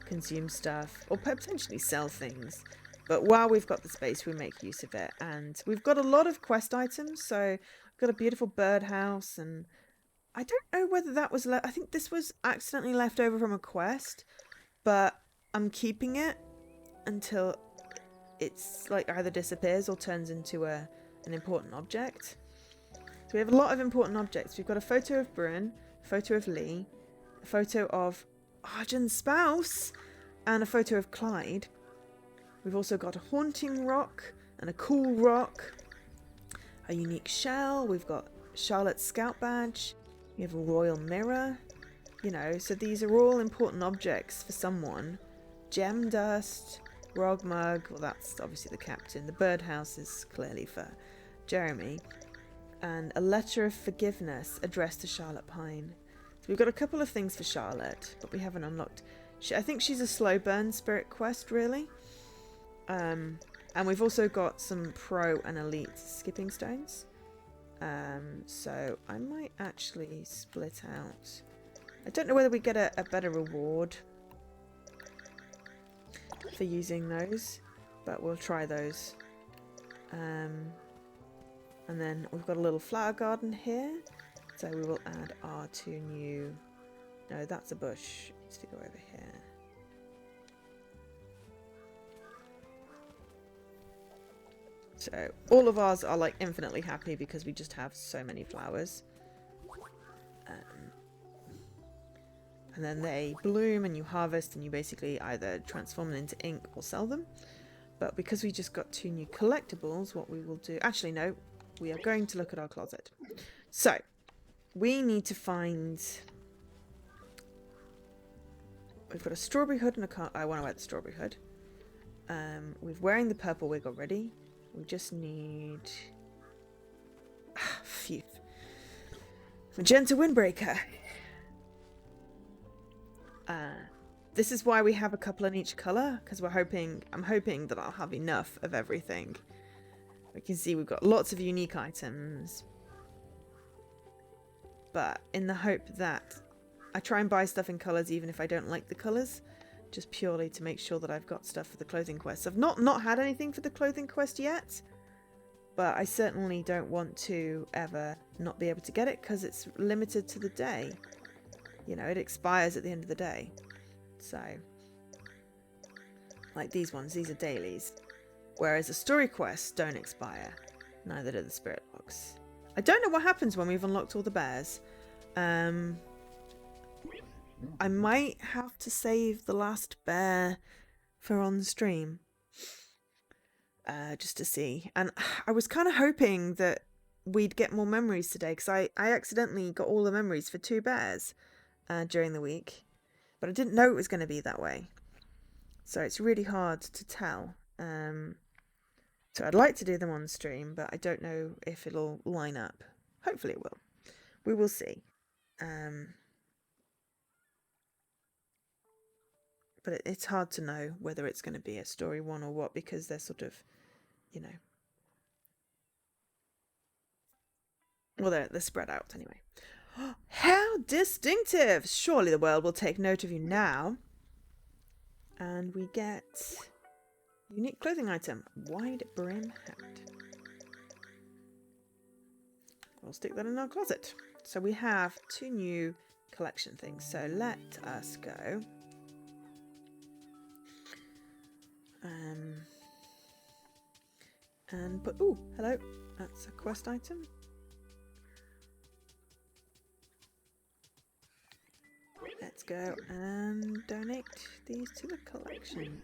consume stuff or potentially sell things. But while we've got the space, we make use of it. And we've got a lot of quest items. So we've got a beautiful birdhouse, and I don't know whether that was I think this was accidentally left over from a quest, but I'm keeping it until it's like either disappears or turns into an important object. So we have a lot of important objects. We've got a photo of Bryn, a photo of Lee, a photo of Arjun's spouse, and a photo of Clyde. We've also got a haunting rock and a cool rock, a unique shell. We've got Charlotte's scout badge. We have a royal mirror. You know, so these are all important objects for someone. Gem dust, grog mug. Well, that's obviously the captain. The birdhouse is clearly for Jeremy. And a letter of forgiveness addressed to Charlotte Pine. So we've got a couple of things for Charlotte, but we haven't unlocked. I think she's a slow burn spirit quest, really. And we've also got some pro and elite skipping stones. So I might actually split out. I don't know whether we get a better reward for using those, but we'll try those. And then we've got a little flower garden here, so we will add our 2 new. No, that's a bush. It needs to go over here. So all of ours are like infinitely happy because we just have so many flowers. And then they bloom and you harvest and you basically either transform them into ink or sell them. But because we just got 2 new collectibles, what we will do... Actually, no. We are going to look at our closet. So, we need to find... We've got a strawberry hood and a car... I want to wear the strawberry hood. We're wearing the purple wig already. We just need... Phew. Magenta windbreaker. This is why we have a couple in each colour, because I'm hoping that I'll have enough of everything. We can see we've got lots of unique items. But in the hope that I try and buy stuff in colours even if I don't like the colours, just purely to make sure that I've got stuff for the clothing quest. I've not had anything for the clothing quest yet, but I certainly don't want to ever not be able to get it because it's limited to the day. You know, it expires at the end of the day. So, like these ones, these are dailies. Whereas the story quests don't expire. Neither do the spirit logs. I don't know what happens when we've unlocked all the bears. I might have to save the last bear for on stream. Just to see. And I was kind of hoping that we'd get more memories today, because I accidentally got all the memories for 2 bears during the week. But I didn't know it was going to be that way. So it's really hard to tell. So I'd like to do them on stream, but I don't know if it'll line up. Hopefully it will. We will see. But it's hard to know whether it's going to be a story 1 or what, because they're sort of, you know... Well, they're spread out anyway. How distinctive! Surely the world will take note of you now. And we get... unique clothing item. Wide brim hat. We'll stick that in our closet. So we have 2 new collection things. So let us go. And put... Ooh, hello. That's a quest item. Let's go and donate these to the collection.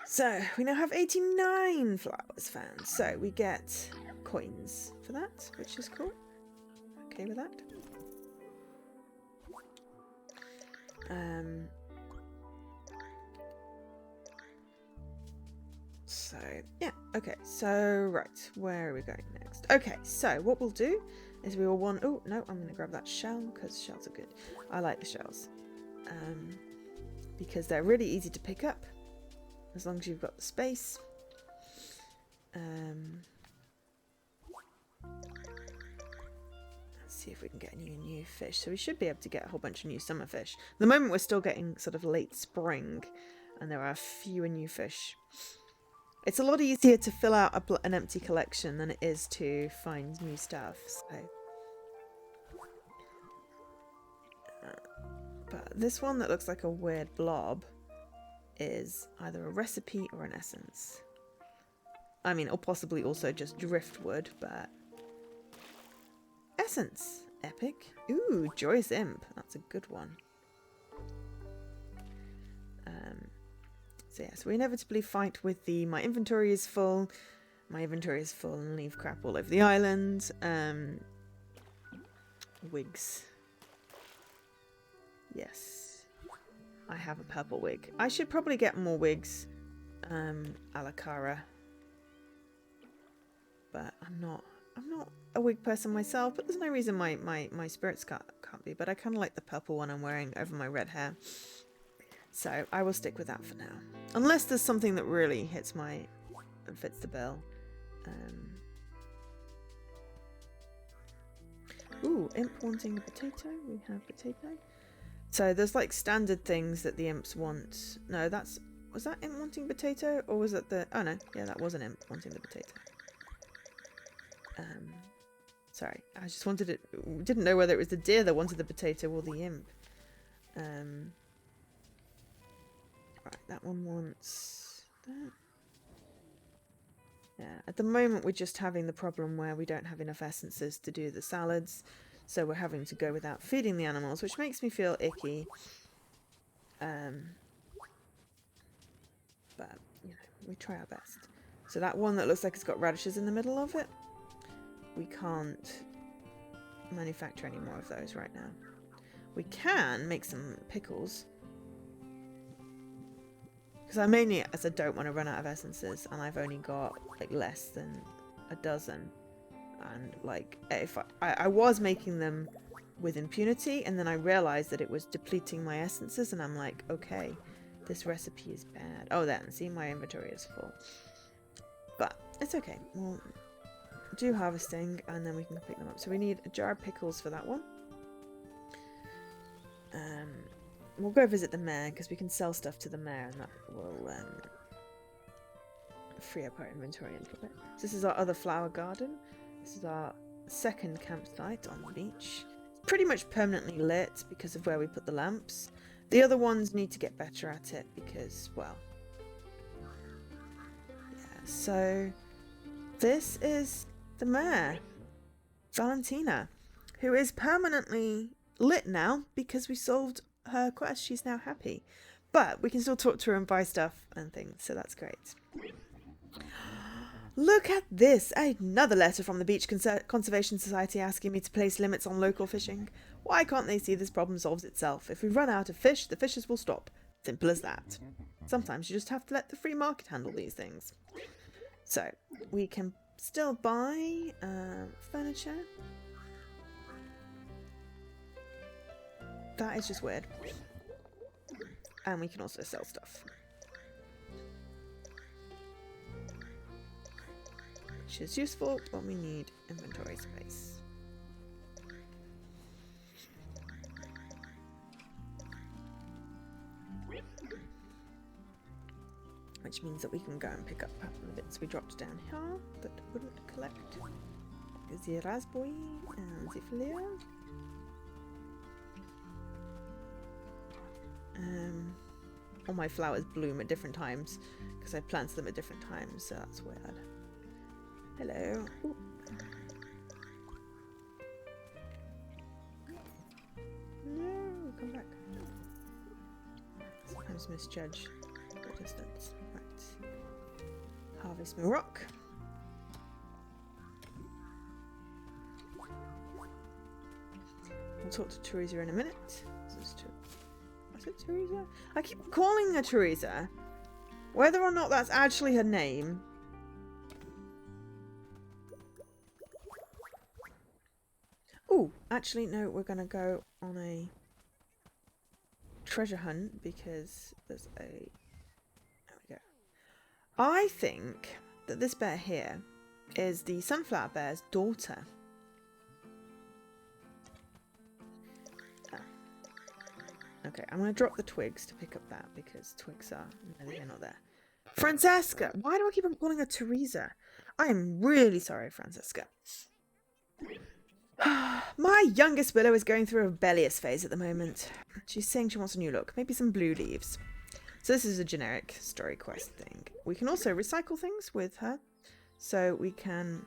So, we now have 89 flowers found. So, we get coins for that, which is cool. Okay with that. So, yeah. Okay, so, right. Where are we going next? Okay, so, what we'll do is we will want... Oh, no, I'm going to grab that shell, because shells are good. I like the shells. Because they're really easy to pick up. As long as you've got the space. Let's see if we can get any new fish. So we should be able to get a whole bunch of new summer fish. At the moment we're still getting sort of late spring. And there are fewer new fish. It's a lot easier to fill out an empty collection than it is to find new stuff. So. But this one that looks like a weird blob is either a recipe or an essence. I mean, or possibly also just driftwood, but... Essence! Epic. Ooh, Joyous Imp. That's a good one. So yeah, so we inevitably fight with the my inventory is full and leave crap all over the island. Wigs. Yes. I have a purple wig. I should probably get more wigs. A la Cara. But I'm not a wig person myself, but there's no reason my spirits can't be. But I kinda like the purple one I'm wearing over my red hair. So I will stick with that for now. Unless there's something that really fits the bill. Ooh, imp wanting a potato. We have potato. So there's like standard things that the imps want. No, was that imp wanting potato? Or was it the... Oh no, yeah, that was an imp wanting the potato. Sorry, I just wanted it... Didn't know whether it was the deer that wanted the potato or the imp. Right, that one wants that. Yeah, at the moment we're just having the problem where we don't have enough essences to do the salads. So we're having to go without feeding the animals, which makes me feel icky. But, you know, we try our best. So that one that looks like it's got radishes in the middle of it, we can't manufacture any more of those right now. We can make some pickles. Because I mainly, as I don't want to run out of essences, and I've only got like less than a dozen. And like, if I was making them with impunity, and then I realized that it was depleting my essences, and I'm like, okay, this recipe is bad. Oh, then, see, my inventory is full. But it's okay. We'll do harvesting, and then we can pick them up. So we need a jar of pickles for that one. we'll go visit the mayor because we can sell stuff to the mayor and that will free up our inventory a little bit. So this is our other flower garden. This is our second campsite on the beach. It's pretty much permanently lit because of where we put the lamps. The other ones need to get better at it because, well, yeah. So this is the mayor, Valentina, who is permanently lit now because we solved her quest. She's now happy, but we can still talk to her and buy stuff and things, so that's great. Look at this! Another letter from the Beach Conservation Society asking me to place limits on local fishing. Why can't they see this problem solves itself? If we run out of fish, the fishers will stop. Simple as that. Sometimes you just have to let the free market handle these things. So, we can still buy furniture. That is just weird. And we can also sell stuff. Which is useful, but we need inventory space. Which means that we can go and pick up the bits we dropped down here that wouldn't collect. The raspberry and the fleur. All my flowers bloom at different times because I planted them at different times, so that's weird. Hello. Ooh. No, come back. Sometimes misjudge the distance. Right. Harvest my rock. We'll talk to Teresa in a minute. Is it Teresa? I keep calling her Teresa. Whether or not that's actually her name. Oh, actually, no, we're going to go on a treasure hunt because there's a... There we go. I think that this bear here is the sunflower bear's daughter. Okay, I'm going to drop the twigs to pick up that because twigs are... No, they're not there. Francesca! Why do I keep on calling her Teresa? I am really sorry, Francesca. My youngest Willow is going through a rebellious phase at the moment. She's saying she wants a new look. Maybe some blue leaves. So this is a generic story quest thing. We can also recycle things with her. So we can...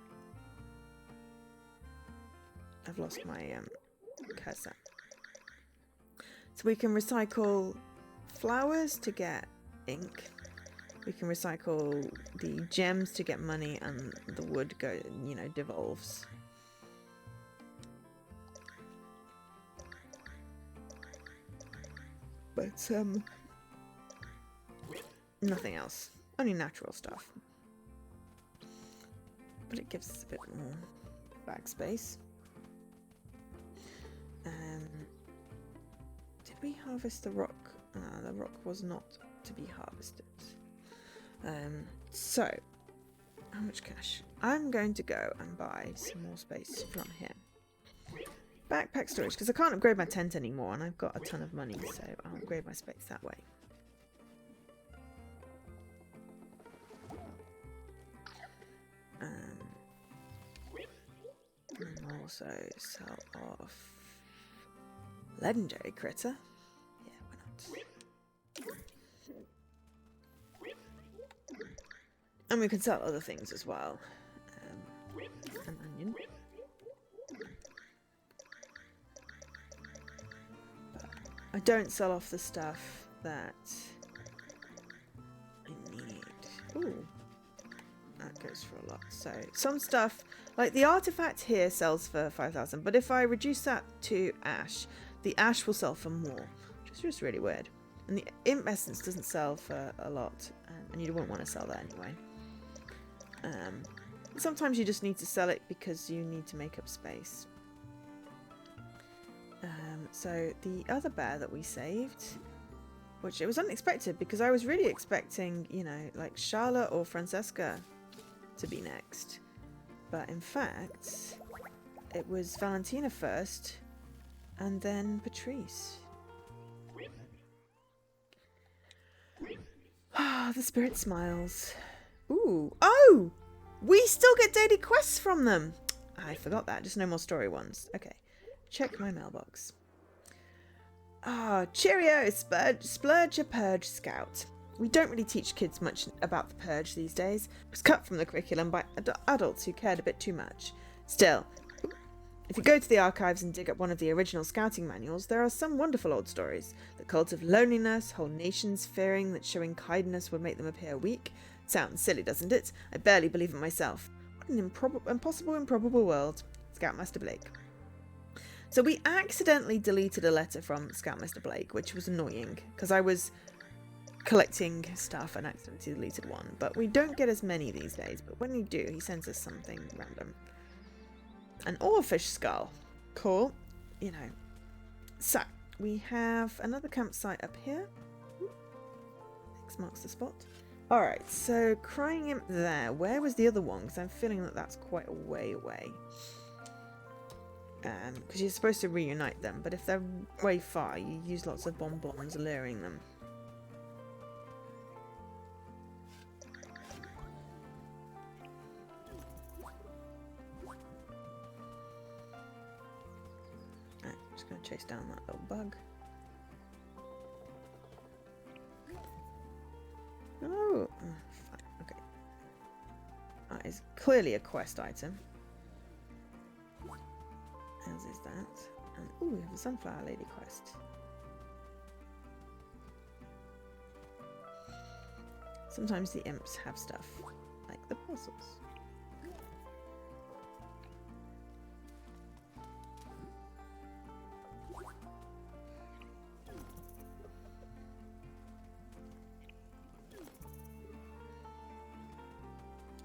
I've lost my cursor. So we can recycle flowers to get ink. We can recycle the gems to get money, and the wood devolves. But nothing else. Only natural stuff. But it gives us a bit more backspace. Did we harvest the rock? The rock was not to be harvested. So, how much cash? I'm going to go and buy some more space from here. Backpack storage, because I can't upgrade my tent anymore, and I've got a ton of money, so I'll upgrade my space that way. And also sell off legendary critter. Yeah, why not? And we can sell other things as well. An onion. But I don't sell off the stuff that I need. Ooh. That goes for a lot. So some stuff, like the artifact here sells for 5,000, but if I reduce that to ash, the ash will sell for more, which is just really weird. And the imp essence doesn't sell for a lot, and you won't want to sell that anyway. Sometimes you just need to sell it because you need to make up space. So the other bear that we saved, which it was unexpected because I was really expecting, like Charlotte or Francesca to be next. But in fact, it was Valentina first, and then Patrice. Ah, the spirit smiles. Ooh. Oh! We still get daily quests from them! I forgot that. Just no more story ones. Okay. Check my mailbox. Ah, cheerio, Splurge a Purge Scout. We don't really teach kids much about the Purge these days. It was cut from the curriculum by adults who cared a bit too much. Still, if you go to the archives and dig up one of the original scouting manuals, there are some wonderful old stories. The cult of loneliness, whole nations fearing that showing kindness would make them appear weak. Sounds silly, doesn't it? I barely believe it myself. What an improbable world. Scoutmaster Blake. So we accidentally deleted a letter from Scoutmaster Blake, which was annoying, because I was collecting stuff and accidentally deleted one. But we don't get as many these days, but when we do, he sends us something random. An oarfish skull. Cool. You know. So, we have another campsite up here. X marks the spot. Alright, so Crying Imp there. Where was the other one? Because I'm feeling that that's quite a way away. Because you're supposed to reunite them, but if they're way far, you use lots of bonbons luring them. Right, I'm just going to chase down that little bug. Oh, fine, okay. That is clearly a quest item. As is that. And ooh, we have a Sunflower Lady quest. Sometimes the imps have stuff, like the parcels.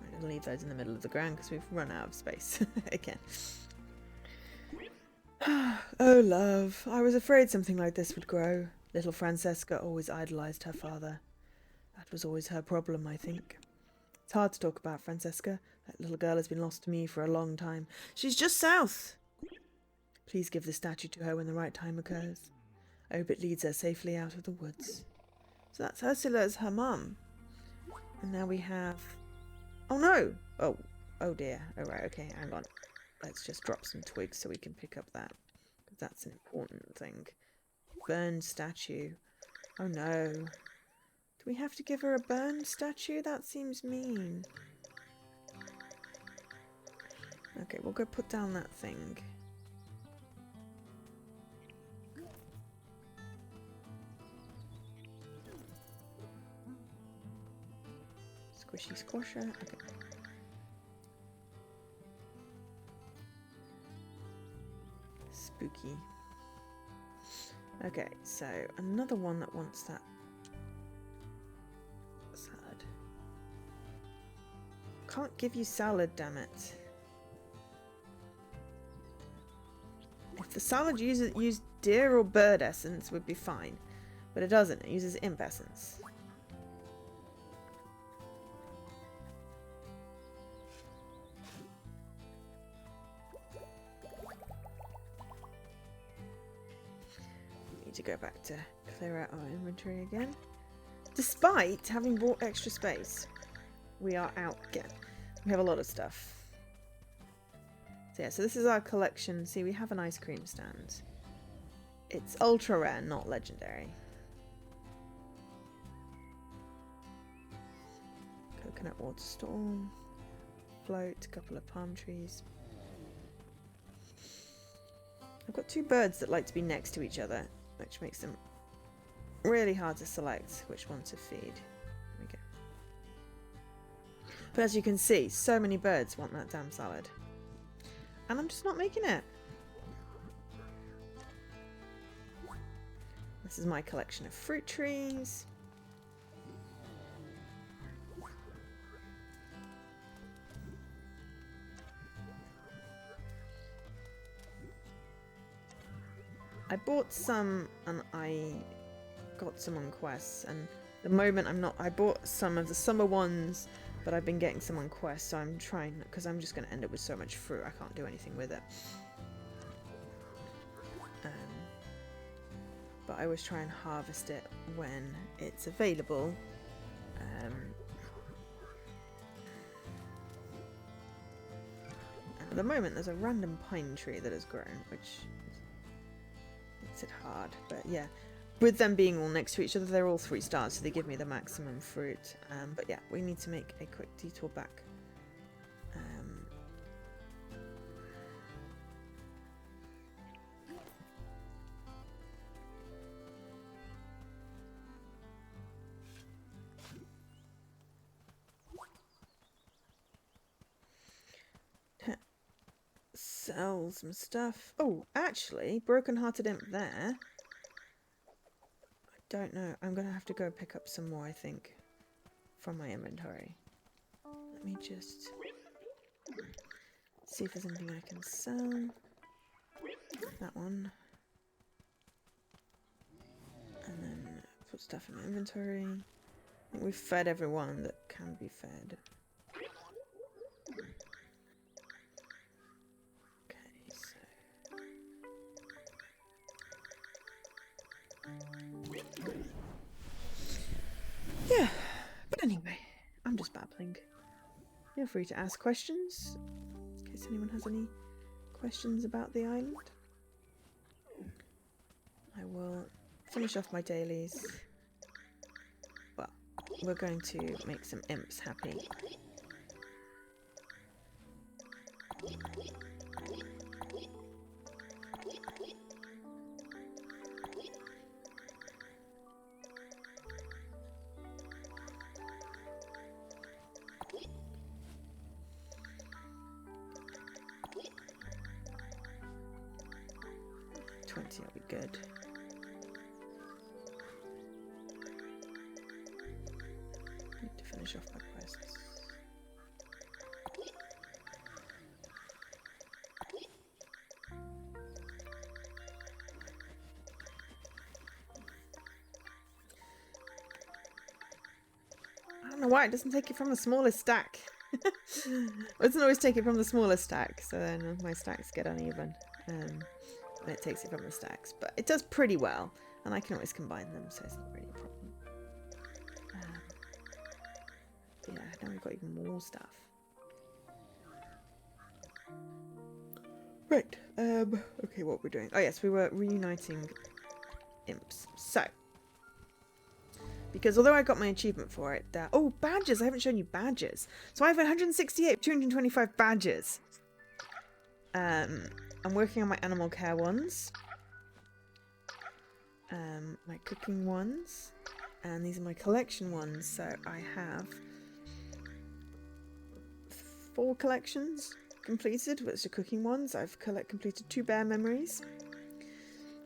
I'm going to leave those in the middle of the ground because we've run out of space again. Oh, love, I was afraid something like this would grow. Little Francesca always idolized her father. That was always her problem, I think. It's hard to talk about Francesca. That little girl has been lost to me for a long time. She's just south. Please give the statue to her when the right time occurs. I hope it leads her safely out of the woods. So that's Ursula as her mum. And now we have... Oh, no! Oh dear. Oh, right, okay, hang on. Let's just drop some twigs so we can pick up that. Because that's an important thing. Burned statue. Oh no. Do we have to give her a burned statue? That seems mean. Okay, we'll go put down that thing. Squishy squasher. Okay. Spooky. Okay, so another one that wants that salad. Can't give you salad, damn it. If the salad used deer or bird essence, would be fine. But it doesn't, it uses imp essence. To go back to clear out our inventory again. Despite having bought extra space, we are out again. We have a lot of stuff. So yeah, so this is our collection. See, we have an ice cream stand. It's ultra rare, not legendary. Coconut water storm. Float, a couple of palm trees. I've got two birds that like to be next to each other, which makes them really hard to select which one to feed. There we go. But as you can see, so many birds want that damn salad. And I'm just not making it. This is my collection of fruit trees. I bought some and I got some on quests, and the moment I bought some of the summer ones, but I've been getting some on quests, so I'm trying, because I'm just going to end up with so much fruit I can't do anything with it. but I always try and harvest it when it's available. At the moment there's a random pine tree that has grown, which makes it hard, but yeah. With them being all next to each other, they're all 3 stars, so they give me the maximum fruit. But yeah, we need to make a quick detour back. Sell some stuff. Oh, actually, broken-hearted imp there. I don't know. I'm going to have to go pick up some more, I think, from my inventory. Let me just see if there's anything I can sell. That one. And then put stuff in my inventory. I think we've fed everyone that can be fed. Yeah, but anyway, I'm just babbling. Feel free to ask questions, in case anyone has any questions about the island. I will finish off my dailies. Well, we're going to make some imps happy. That'll be good. Need to finish off my quests. I don't know why it doesn't take it from the smallest stack. It doesn't always take it from the smallest stack, so then my stacks get uneven. When it takes it from the stacks, but it does pretty well, and I can always combine them, so it's not really a problem. Yeah, now we've got even more stuff. Right, okay, what we're doing. Oh yes, we were reuniting imps. So, because although I got my achievement for it, oh, badges! I haven't shown you badges. So I have 168, 225 badges. I'm working on my animal care ones, my cooking ones, and these are my collection ones. So I have 4 collections completed, which are cooking ones. I've completed 2 bear memories.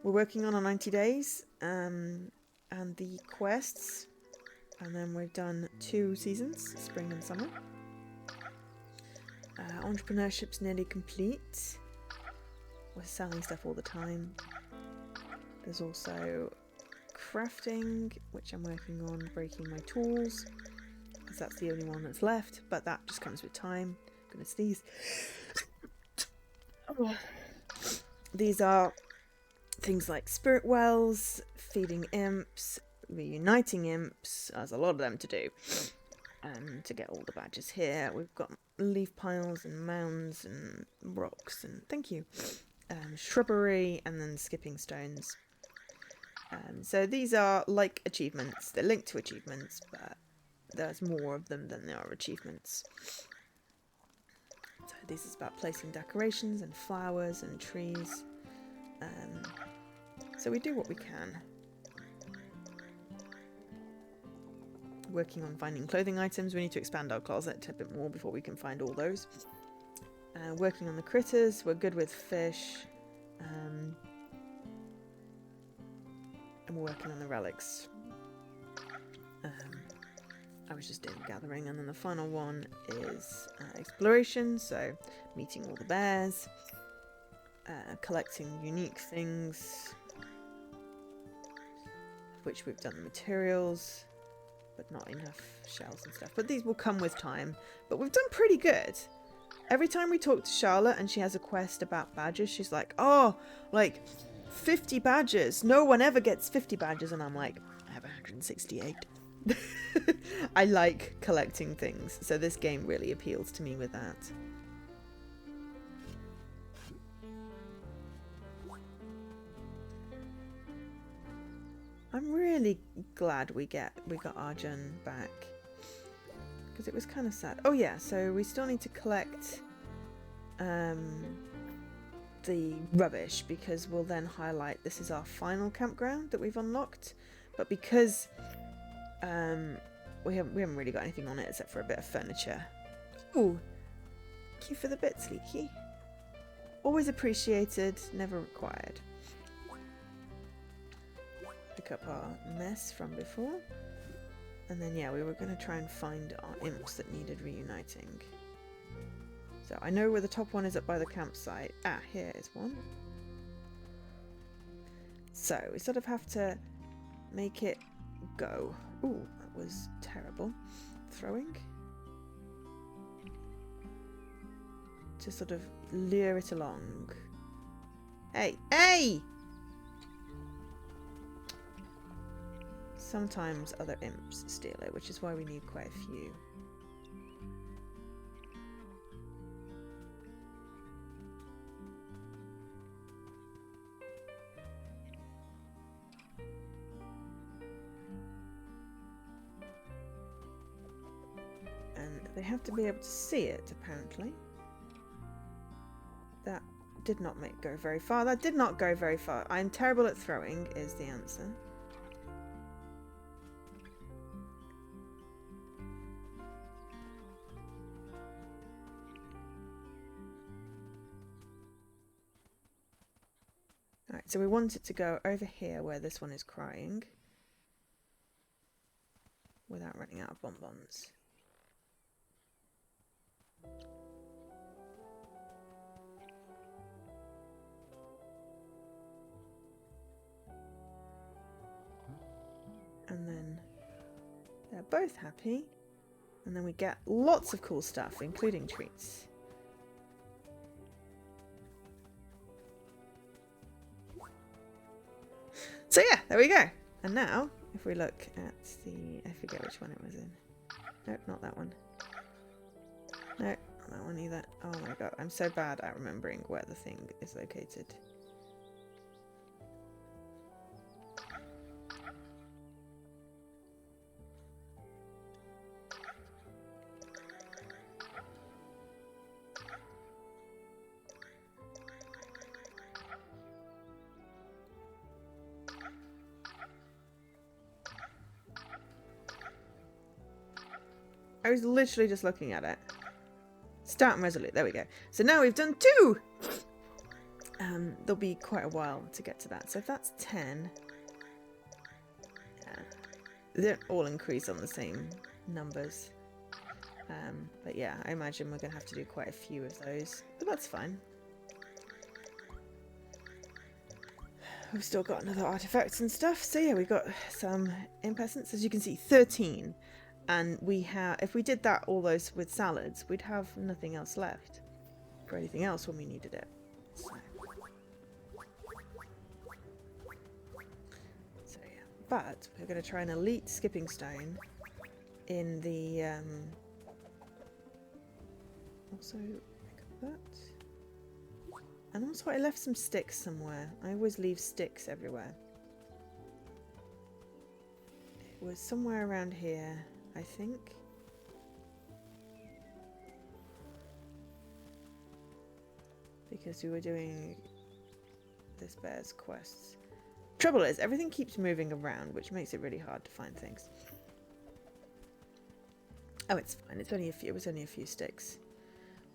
We're working on 90 days, and the quests, and then we've done 2 seasons, spring and summer. Entrepreneurship's nearly complete. We're selling stuff all the time. There's also crafting, which I'm working on, breaking my tools, because that's the only one that's left, but that just comes with time. I'm gonna sneeze. These are things like spirit wells, feeding imps, reuniting imps. There's a lot of them to do. To get all the badges here, we've got leaf piles and mounds and rocks and thank you. Shrubbery, and then skipping stones. So these are like achievements. They're linked to achievements, but there's more of them than there are achievements. So this is about placing decorations and flowers and trees. So we do what we can. Working on finding clothing items. We need to expand our closet a bit more before we can find all those. Working on the critters, we're good with fish, and we're working on the relics. I was just doing gathering, and then the final one is exploration, so meeting all the bears, collecting unique things, which we've done the materials, but not enough shells and stuff. But these will come with time, but we've done pretty good. Every time we talk to Charlotte and she has a quest about badges, she's like, oh, like, 50 badges. No one ever gets 50 badges, and I'm like, I have 168. I like collecting things, so this game really appeals to me with that. I'm really glad we got Arjun back, because it was kind of sad. Oh yeah, so we still need to collect the rubbish, because we'll then highlight this is our final campground that we've unlocked, but because we haven't really got anything on it except for a bit of furniture. Ooh, thank you for the bits, Leaky. Always appreciated, never required. Pick up our mess from before. And then, yeah, we were going to try and find our imps that needed reuniting. So I know where the top one is up by the campsite. Ah, here is one. So we sort of have to make it go. Ooh, that was terrible. Throwing. To sort of lure it along. Hey, hey! Sometimes other imps steal it, which is why we need quite a few. And they have to be able to see it, apparently. That did not go very far. That did not go very far. I'm terrible at throwing, is the answer. Alright, so we want it to go over here where this one is crying. Without running out of bonbons. And then they're both happy. And then we get lots of cool stuff, including treats. So yeah, there we go. And now, if we look at the... I forget which one it was in. Nope, not that one. Nope, not that one either. Oh my god, I'm so bad at remembering where the thing is located. I was literally just looking at it. Start and resolute. There we go. So now we've done 2! There'll be quite a while to get to that. So if that's 10... Yeah. They don't all increase on the same numbers. But yeah, I imagine we're going to have to do quite a few of those. But that's fine. We've still got another artifacts and stuff. So yeah, we've got some imp essence. As you can see, 13. And we have, if we did that all those with salads, we'd have nothing else left for anything else when we needed it. So yeah, but we're going to try an elite skipping stone in the also pick up that. And also I left some sticks somewhere. I always leave sticks everywhere. It was somewhere around here, I think. Because we were doing this bear's quests. Trouble is, everything keeps moving around, which makes it really hard to find things. Oh, it's fine. It's only a few. It was only a few sticks.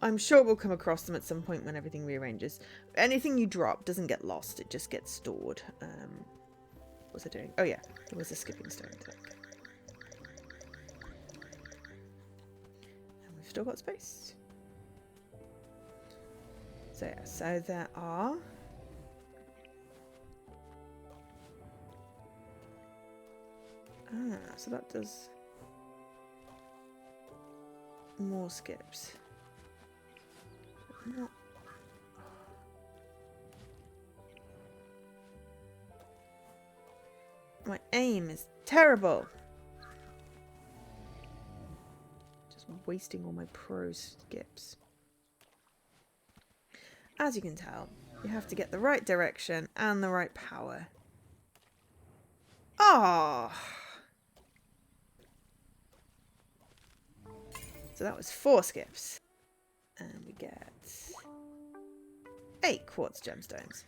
I'm sure we'll come across them at some point when everything rearranges. Anything you drop doesn't get lost. It just gets stored. What was I doing? Oh yeah, there was a skipping stone thing. And we've still got space. So yeah, so there are... Ah, so that does more skips. Not... My aim is terrible. Just wasting all my pro skips. As you can tell, you have to get the right direction and the right power. Ah! So that was 4 skips. And we get 8 quartz gemstones.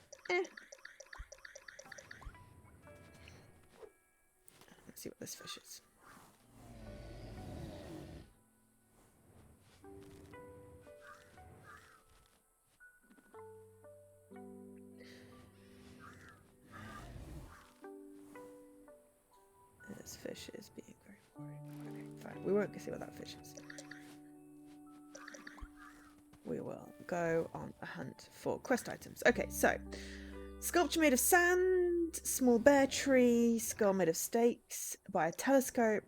Let's see what this fish is. This fish is being very boring. Okay, fine. We won't see what that fish is. We will go on a hunt for quest items. Okay, so sculpture made of sand, small bear tree, skull made of stakes, by a telescope,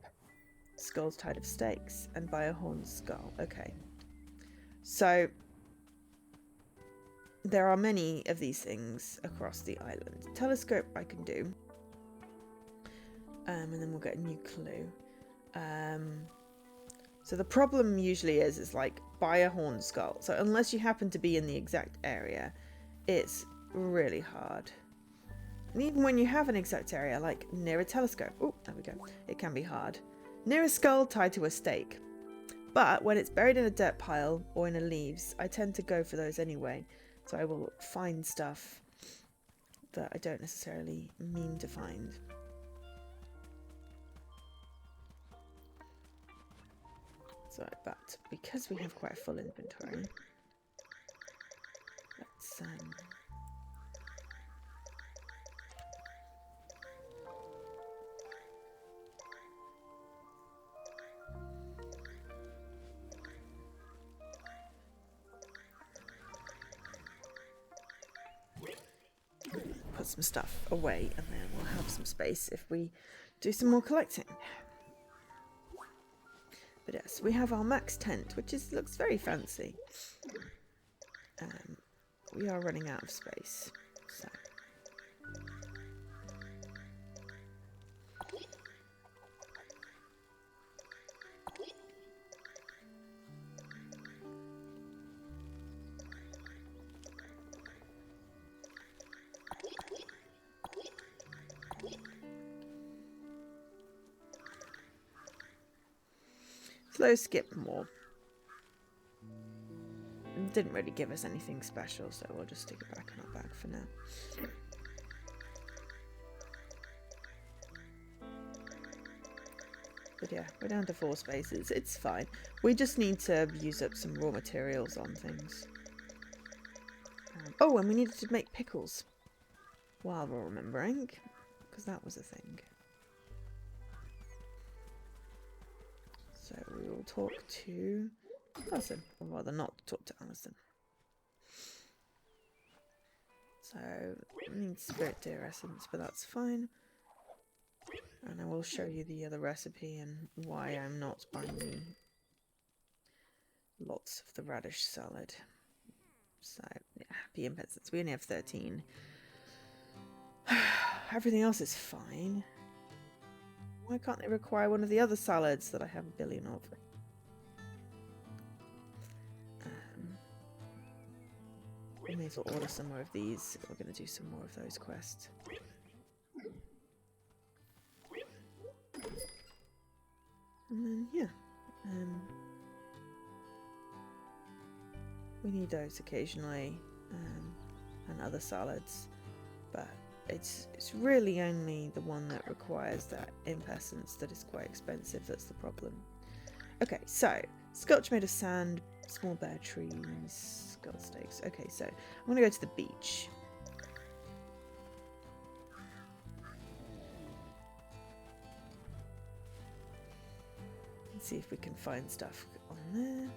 skulls tied of stakes, and by a horned skull. Okay, so there are many of these things across the island. Telescope I can do, and then we'll get a new clue. So the problem usually is like by a horned skull. So unless you happen to be in the exact area, it's really hard. And even when you have an exact area, like near a telescope, oh, there we go, it can be hard. Near a skull tied to a stake. But when it's buried in a dirt pile or in a leaves, I tend to go for those anyway. So I will find stuff that I don't necessarily mean to find. So, but because we have quite a full inventory, let's put some stuff away, and then we'll have some space if we do some more collecting. But yes, we have our max tent, which looks very fancy. We are running out of space, so. Slow skip more. Didn't really give us anything special, so we'll just stick it back in our bag for now. But yeah, we're down to 4 spaces. It's fine. We just need to use up some raw materials on things. Oh, and we needed to make pickles. While we're remembering, because that was a thing. So we will talk to Alison, or rather not talk to Alison. So we need spirit deer essence, but that's fine. And I will show you the other recipe and why I'm not buying lots of the radish salad. So yeah, happy impotence. We only have 13. Everything else is fine. Why can't they require one of the other salads that I have a billion of? We may as well order some more of these. We're going to do some more of those quests. And then, yeah. We need those occasionally. And other salads. But it's really only the one that requires that imp essence that is quite expensive that's the problem. Okay, so sculpture made of sand, small bear trees, skull stakes. Okay, so I'm going to go to the beach. Let's see if we can find stuff on there.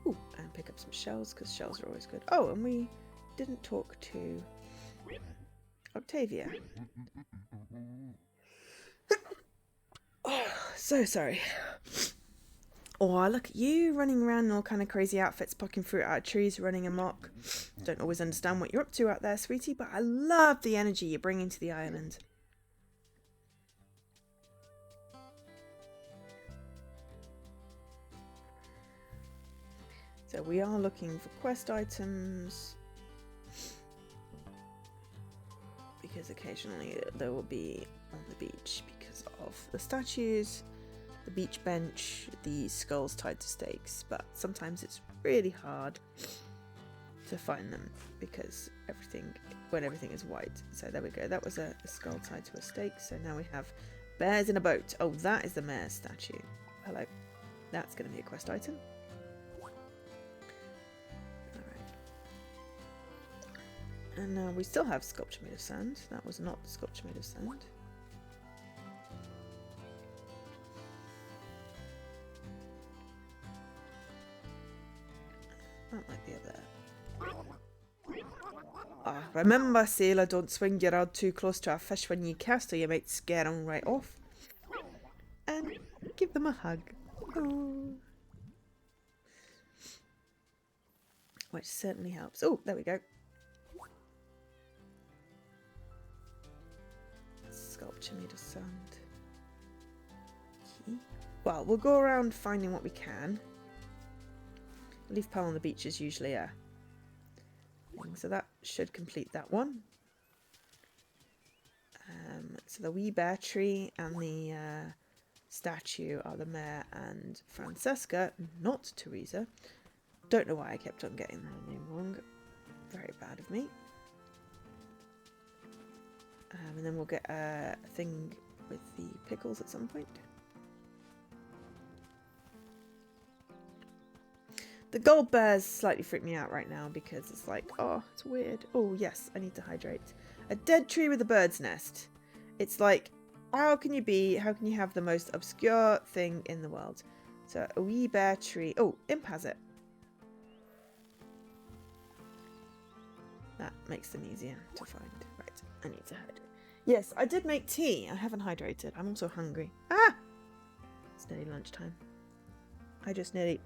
Ooh, and pick up some shells, because shells are always good. Oh, and we didn't talk to Octavia. Oh, so sorry. Oh, look at you running around in all kind of crazy outfits, plucking fruit out of trees, running amok. Don't always understand what you're up to out there, sweetie, but I love the energy you're bringing to the island. So we are looking for quest items. Because occasionally there will be on the beach because of the statues, the beach bench, the skulls tied to stakes, but sometimes it's really hard to find them because when everything is white. So there we go, that was a skull tied to a stake. So now we have bears in a boat. Oh, that is the mayor's statue. Hello. That's going to be a quest item. And now we still have sculpture made of sand. That was not the sculpture made of sand. That might be up there. Ah, remember, sailor, don't swing your rod too close to a fish when you cast or you might scare them right off. And give them a hug. Oh. Which certainly helps. Oh, there we go. Sculpture made of sand. Okay. Well, we'll go around finding what we can. A leaf pile on the beach is usually a thing, so that should complete that one. So the wee bear tree and the statue are the mayor and Francesca, not Teresa. Don't know why I kept on getting her name wrong. Very bad of me. And then we'll get a thing with the pickles at some point. The gold bears slightly freak me out right now because it's like, oh, it's weird. Oh, yes, I need to hydrate. A dead tree with a bird's nest. It's like, how can you have the most obscure thing in the world? So, a wee bear tree. Oh, Imp has it. That makes them easier to find. Right, I need to hydrate. Yes, I did make tea. I haven't hydrated. I'm also hungry. Ah! It's nearly lunchtime. I just nearly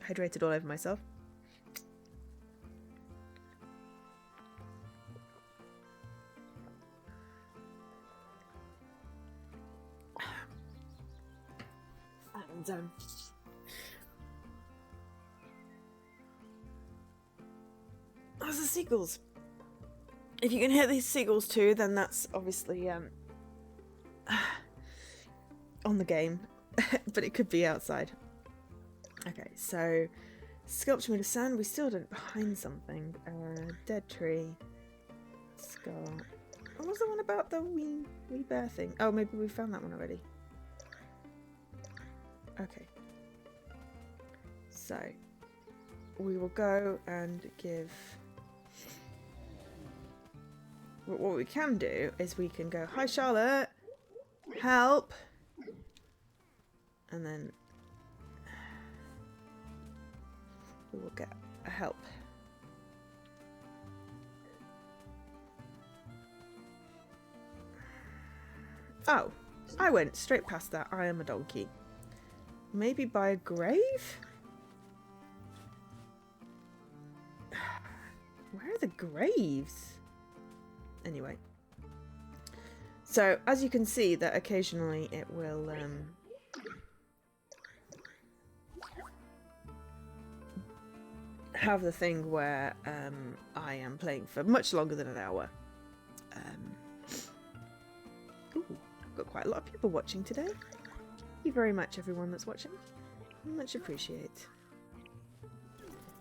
hydrated all over myself. And there's the seagulls. If you can hear these seagulls too, then that's obviously on the game, but it could be outside. Okay, so sculpture made of sand. We still don't find something. Dead tree, skull. What was the one about the wee bear thing? Oh, maybe we found that one already. Okay, so we will go and give. What we can do is we can go, hi Charlotte, help, and then we will get a help. Oh, I went straight past that. I am a donkey. Maybe by a grave? Where are the graves? Anyway, so as you can see that occasionally it will have the thing where I am playing for much longer than an hour. Ooh, I've got quite a lot of people watching today. Thank you very much, everyone that's watching. Much appreciate.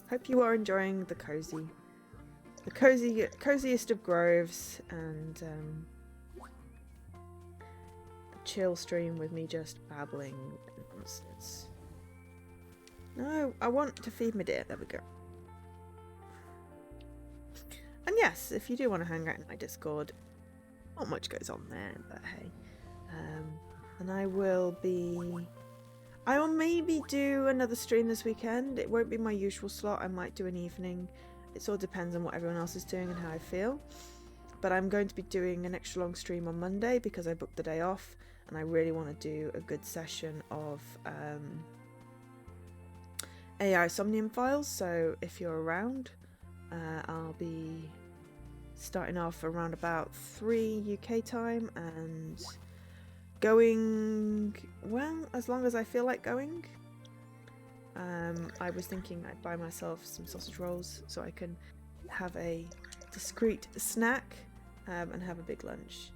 Hope you are enjoying the coziest of groves and a chill stream with me just babbling nonsense. No, I want to feed my deer. There we go. And yes, if you do want to hang out in my Discord, not much goes on there, but hey. And I will maybe do another stream this weekend. It won't be my usual slot. I might do an evening. It sort of depends on what everyone else is doing and how I feel. But I'm going to be doing an extra long stream on Monday because I booked the day off and I really want to do a good session of AI Somnium files. So if you're around, I'll be starting off around about 3 UK time and going, well, as long as I feel like going. I was thinking I'd buy myself some sausage rolls so I can have a discreet snack and have a big lunch.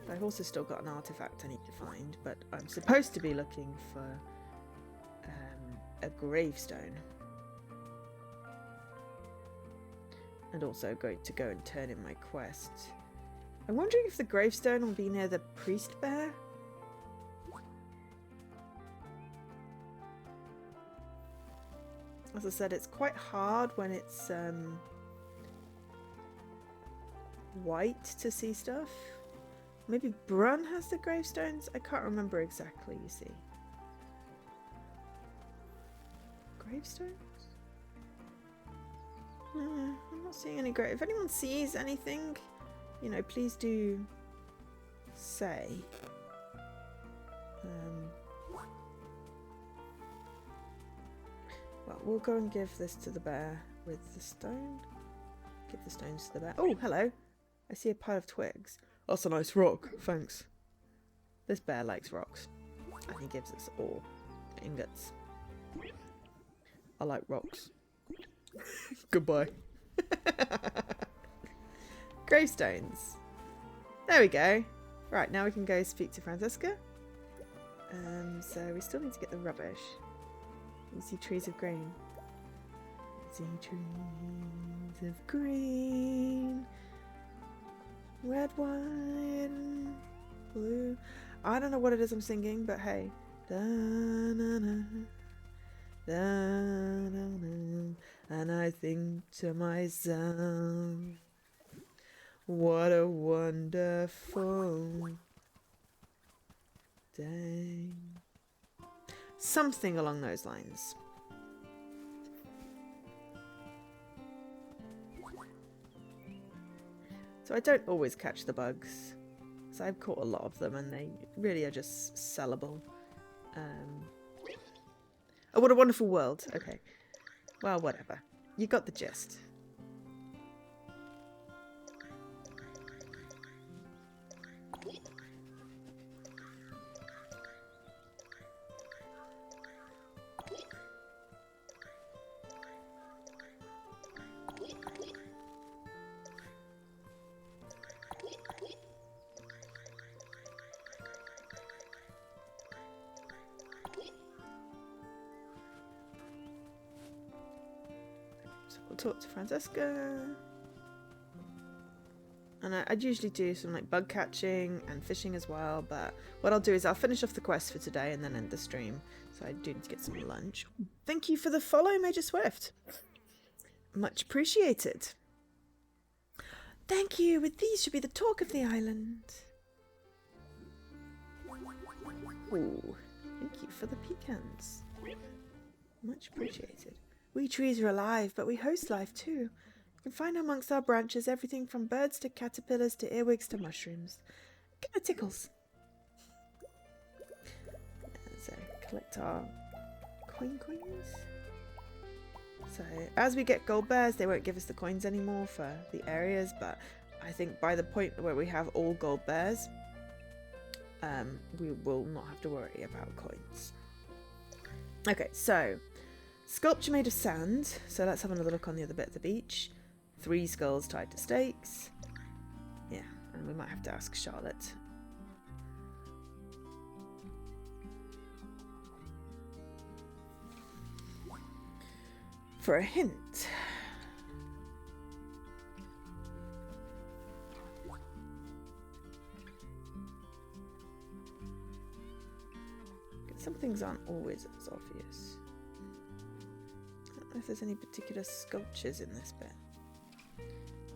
I've also still got an artifact I need to find, but I'm supposed to be looking for a gravestone. And also going to go and turn in my quest. I'm wondering if the gravestone will be near the priest bear. As I said, it's quite hard when it's white to see stuff. Maybe Brun has the gravestones? I can't remember exactly, you see. Gravestones? I'm not seeing any grave. If anyone sees anything, you know, please do say. Well, we'll go and give this to the bear with the stone. Give the stones to the bear. Oh, hello. I see a pile of twigs. That's a nice rock, thanks. This bear likes rocks. And he gives us all ingots. I like rocks. Goodbye. Gravestones. There we go. Right, now we can go speak to Francesca. So we still need to get the rubbish. You see trees of green. See trees of green. Red, white, and blue. I don't know what it is I'm singing, but hey. Da-na-na, da-na-na. And I think to myself, what a wonderful day. Something along those lines. So I don't always catch the bugs. So I've caught a lot of them and they really are just sellable. Oh, what a wonderful world. Okay. Well, whatever. You got the gist. We'll talk to Francesca. And I'd usually do some like bug catching and fishing as well, but what I'll do is I'll finish off the quest for today and then end the stream. So I do need to get some lunch. Thank you for the follow, Major Swift. Much appreciated. Thank you. With these should be the talk of the island. Ooh, thank you for the pecans. Much appreciated. We trees are alive, but we host life too. You can find amongst our branches everything from birds to caterpillars to earwigs to mushrooms. Kind of tickles. So, collect our coins. So, as we get gold bears, they won't give us the coins anymore for the areas, but I think by the point where we have all gold bears, we will not have to worry about coins. Okay, so sculpture made of sand. So let's have another look on the other bit of the beach. 3 skulls tied to stakes. Yeah, and we might have to ask Charlotte. For a hint. Some things aren't always as obvious. I don't know if there's any particular sculptures in this bit.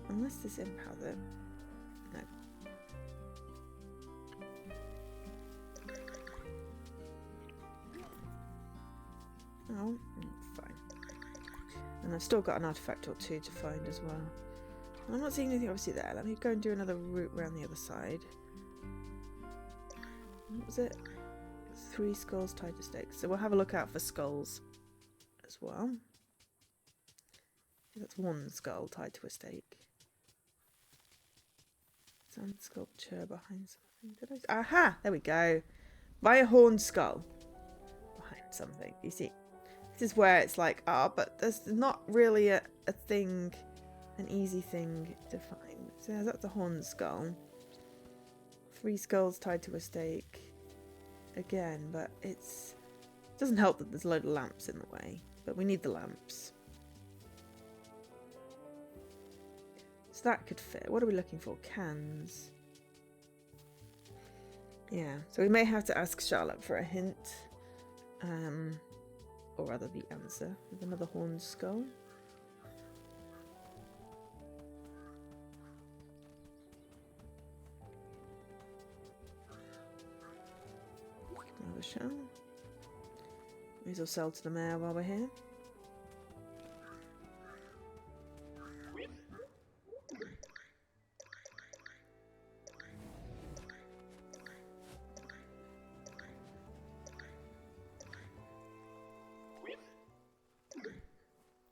Unless there's imp powder. No. Oh, fine. And I've still got an artifact or 2 to find as well. And I'm not seeing anything obviously there. Let me go and do another route around the other side. What was it? 3 skulls tied to stakes. So we'll have a look out for skulls as well. That's 1 skull tied to a stake. Sand sculpture behind something. Did I? Aha! There we go. By a horned skull. Behind something. You see? This is where it's like, but there's not really a thing, an easy thing to find. So yeah, that's a horned skull. 3 skulls tied to a stake. Again, but it doesn't help that there's a load of lamps in the way. But we need the lamps. So that could fit. What are we looking for? Cans. Yeah, so we may have to ask Charlotte for a hint. Or rather the answer. With another horned skull. Another shell. May as well sell to the mayor while we're here.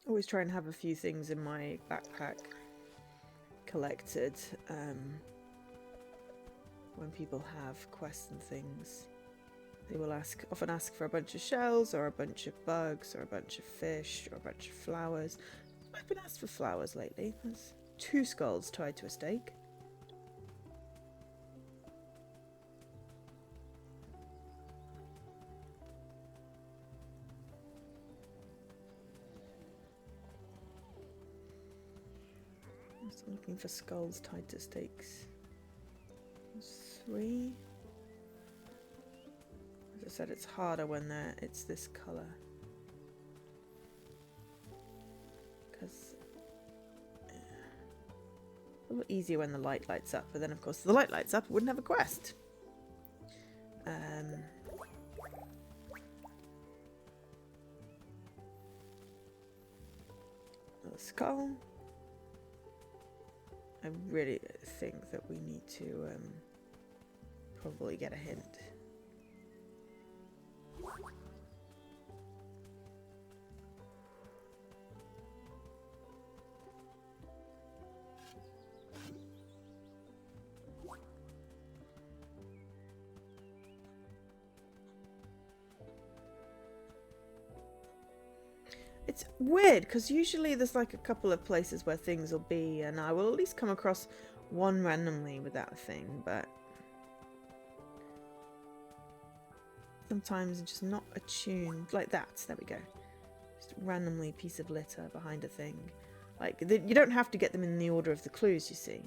Always try and have a few things in my backpack collected when people have quests and things. They will often ask for a bunch of shells or a bunch of bugs or a bunch of fish or a bunch of flowers. I've been asked for flowers lately. There's 2 skulls tied to a stake. I'm looking for skulls tied to stakes. There's 3. As I said, it's harder when it's this colour. Because a little easier when the light lights up, but then of course if the light lights up, it wouldn't have a quest. Another skull. I really think that we need to probably get a hint. It's weird because usually there's like a couple of places where things will be, and I will at least come across one randomly with that thing, but sometimes it's just not attuned like that. There we go. Just randomly piece of litter behind a thing. Like you don't have to get them in the order of the clues, you see.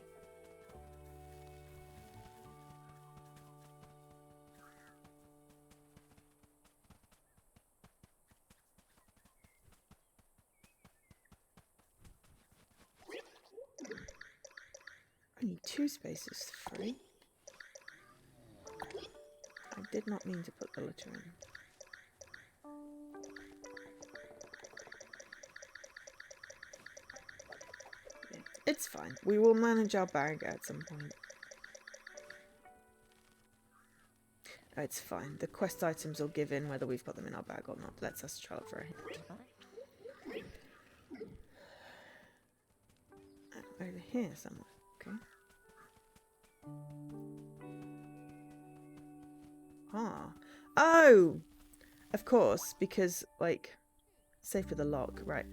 I need 2 spaces free. I did not mean to put the litter in. Yeah, it's fine. We will manage our bag at some point. Oh, it's fine. The quest items will give in whether we've got them in our bag or not. Let's ask Charlotte for a hint. Over here somewhere. Okay. Ah. Oh! Of course, because, like, safe with a lock, right.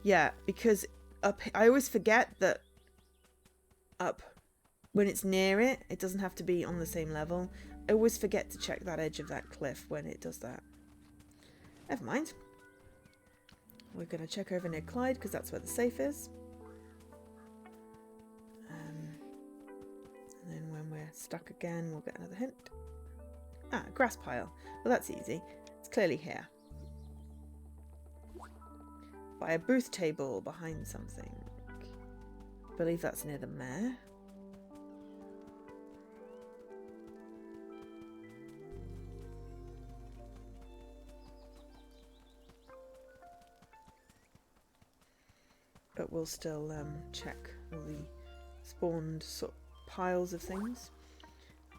Yeah, because I always forget that up, when it's near it, it doesn't have to be on the same level. I always forget to check that edge of that cliff when it does that. Never mind. We're going to check over near Clyde, because that's where the safe is. And then when we're stuck again, we'll get another hint. Ah, grass pile. Well, that's easy. It's clearly here. By a booth table behind something. I believe that's near the mayor. But we'll still check all the spawned sort of piles of things.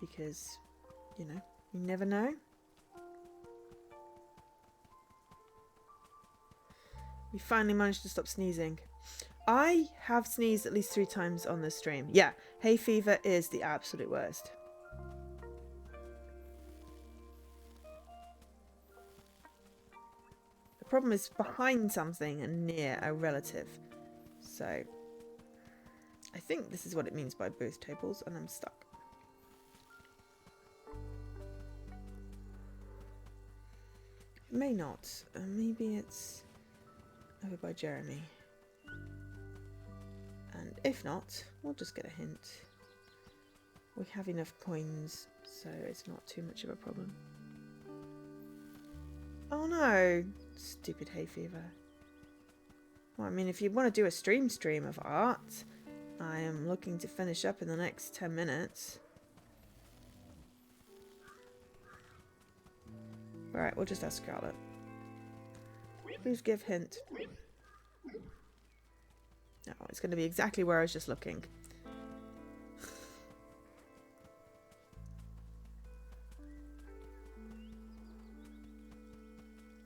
Because, you know, you never know. We finally managed to stop sneezing. I have sneezed at least 3 times on this stream. Yeah, hay fever is the absolute worst. problem is behind something and near a relative. So I think this is what it means by booth tables, and I'm stuck. May not. Maybe it's over by Jeremy. And if not, we'll just get a hint. We have enough coins, so it's not too much of a problem. Oh no! Stupid hay fever. Well, I mean, if you want to do a stream of art, I am looking to finish up in the next 10 minutes. Alright, we'll just ask Scarlet. Please give hint. No, it's going to be exactly where I was just looking.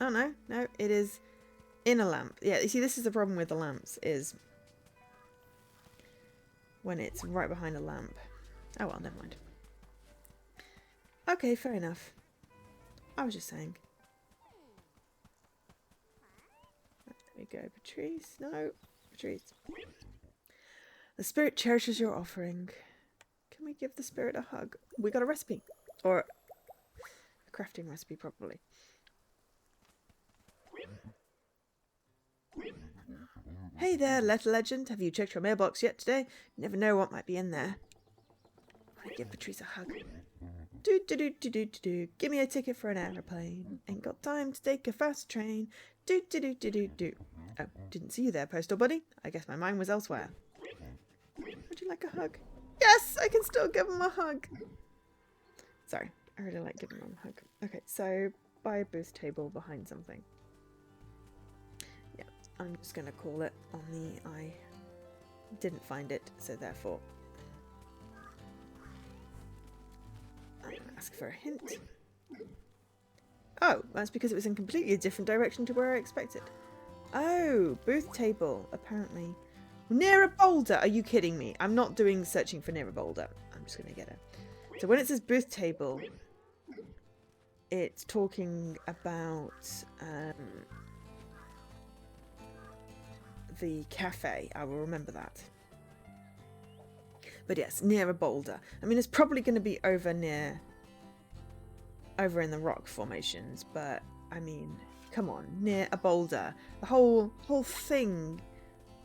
Oh no, no, it is in a lamp. Yeah, you see, this is the problem with the lamps, is when it's right behind a lamp. Oh well, never mind. Okay, fair enough. I was just saying. There we go, Patrice. No, Patrice. The spirit cherishes your offering. Can we give the spirit a hug? We got a recipe. Or a crafting recipe, probably. Hey there, letter legend. Have you checked your mailbox yet today? You never know what might be in there. I want to give Patrice a hug. Do. Give me a ticket for an aeroplane. Ain't got time to take a fast train. Do. Oh, didn't see you there, postal buddy. I guess my mind was elsewhere. Would you like a hug? Yes, I can still give him a hug. Sorry, I really like giving him a hug. Okay, so by a booth table behind something. Yeah, I'm just going to call it on the... I didn't find it, so therefore... I'm going to ask for a hint. Oh, that's because it was in completely a different direction to where I expected. Oh, booth table, apparently. Near a boulder! Are you kidding me? I'm not doing searching for near a boulder. I'm just going to get it. So when it says booth table, it's talking about the cafe. I will remember that. But yes, near a boulder. I mean, it's probably going to be over in the rock formations, but I mean, come on, near a boulder. The whole thing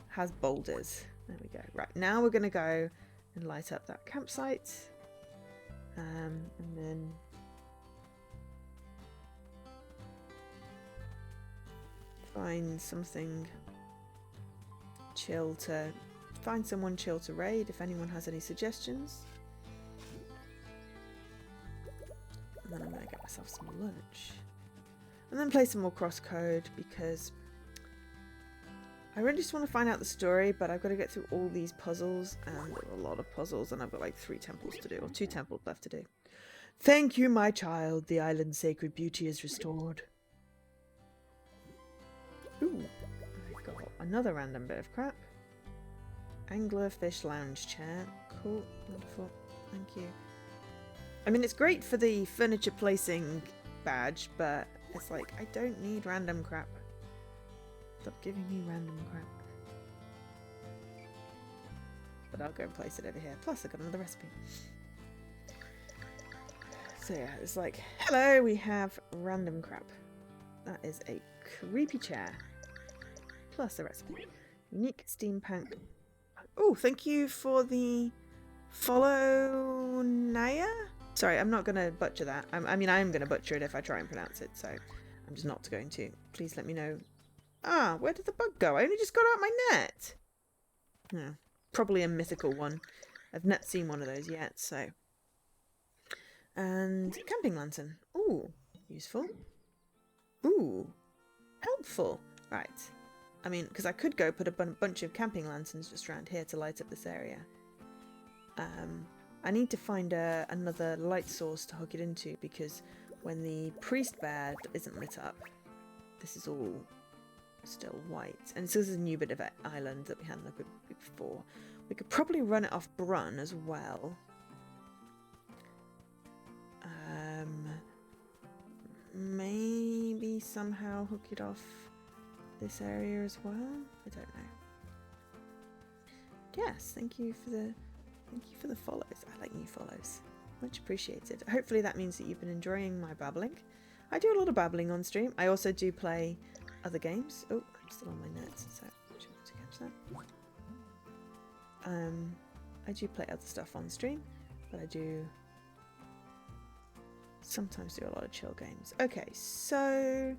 has boulders. There we go. Right, now we're going to go and light up that campsite. And then find something chill to... Find someone chill to raid if anyone has any suggestions. And then I'm going to get myself some lunch. And then play some more crosscode because I really just want to find out the story, but I've got to get through all these puzzles, and there are a lot of puzzles, and I've got like 3 temples to do, or 2 temples left to do. Thank you, my child. The island's sacred beauty is restored. Ooh, I've got another random bit of crap. Anglerfish lounge chair. Cool, wonderful. Thank you. I mean, it's great for the furniture placing badge, but it's like, I don't need random crap. Stop giving me random crap. But I'll go and place it over here. Plus, I got another recipe. So yeah, it's like, hello, we have random crap. That is a creepy chair. Plus a recipe. Unique steampunk. Oh, thank you for the follow, Naya? Sorry, I'm not going to butcher that. I mean, I am going to butcher it if I try and pronounce it, so I'm just not going to. Please let me know. Ah, where did the bug go? I only just got out my net. Yeah, probably a mythical one. I've not seen one of those yet, so. And camping lantern. Ooh, useful. Ooh, helpful. Right. I mean, because I could go put a bunch of camping lanterns just around here to light up this area. I need to find another light source to hook it into, because when the priest bed isn't lit up, this is all still white. And this is a new bit of island that we hadn't looked at before. We could probably run it off Brun as well. Maybe somehow hook it off this area as well. I don't know. Yes, thank you for the follows. I like new follows. Much appreciated. Hopefully that means that you've been enjoying my babbling. I do a lot of babbling on stream. I also do play other games. Oh, I'm still on my net, so I should have to catch that. I do play other stuff on stream, but I do sometimes do a lot of chill games. Okay, so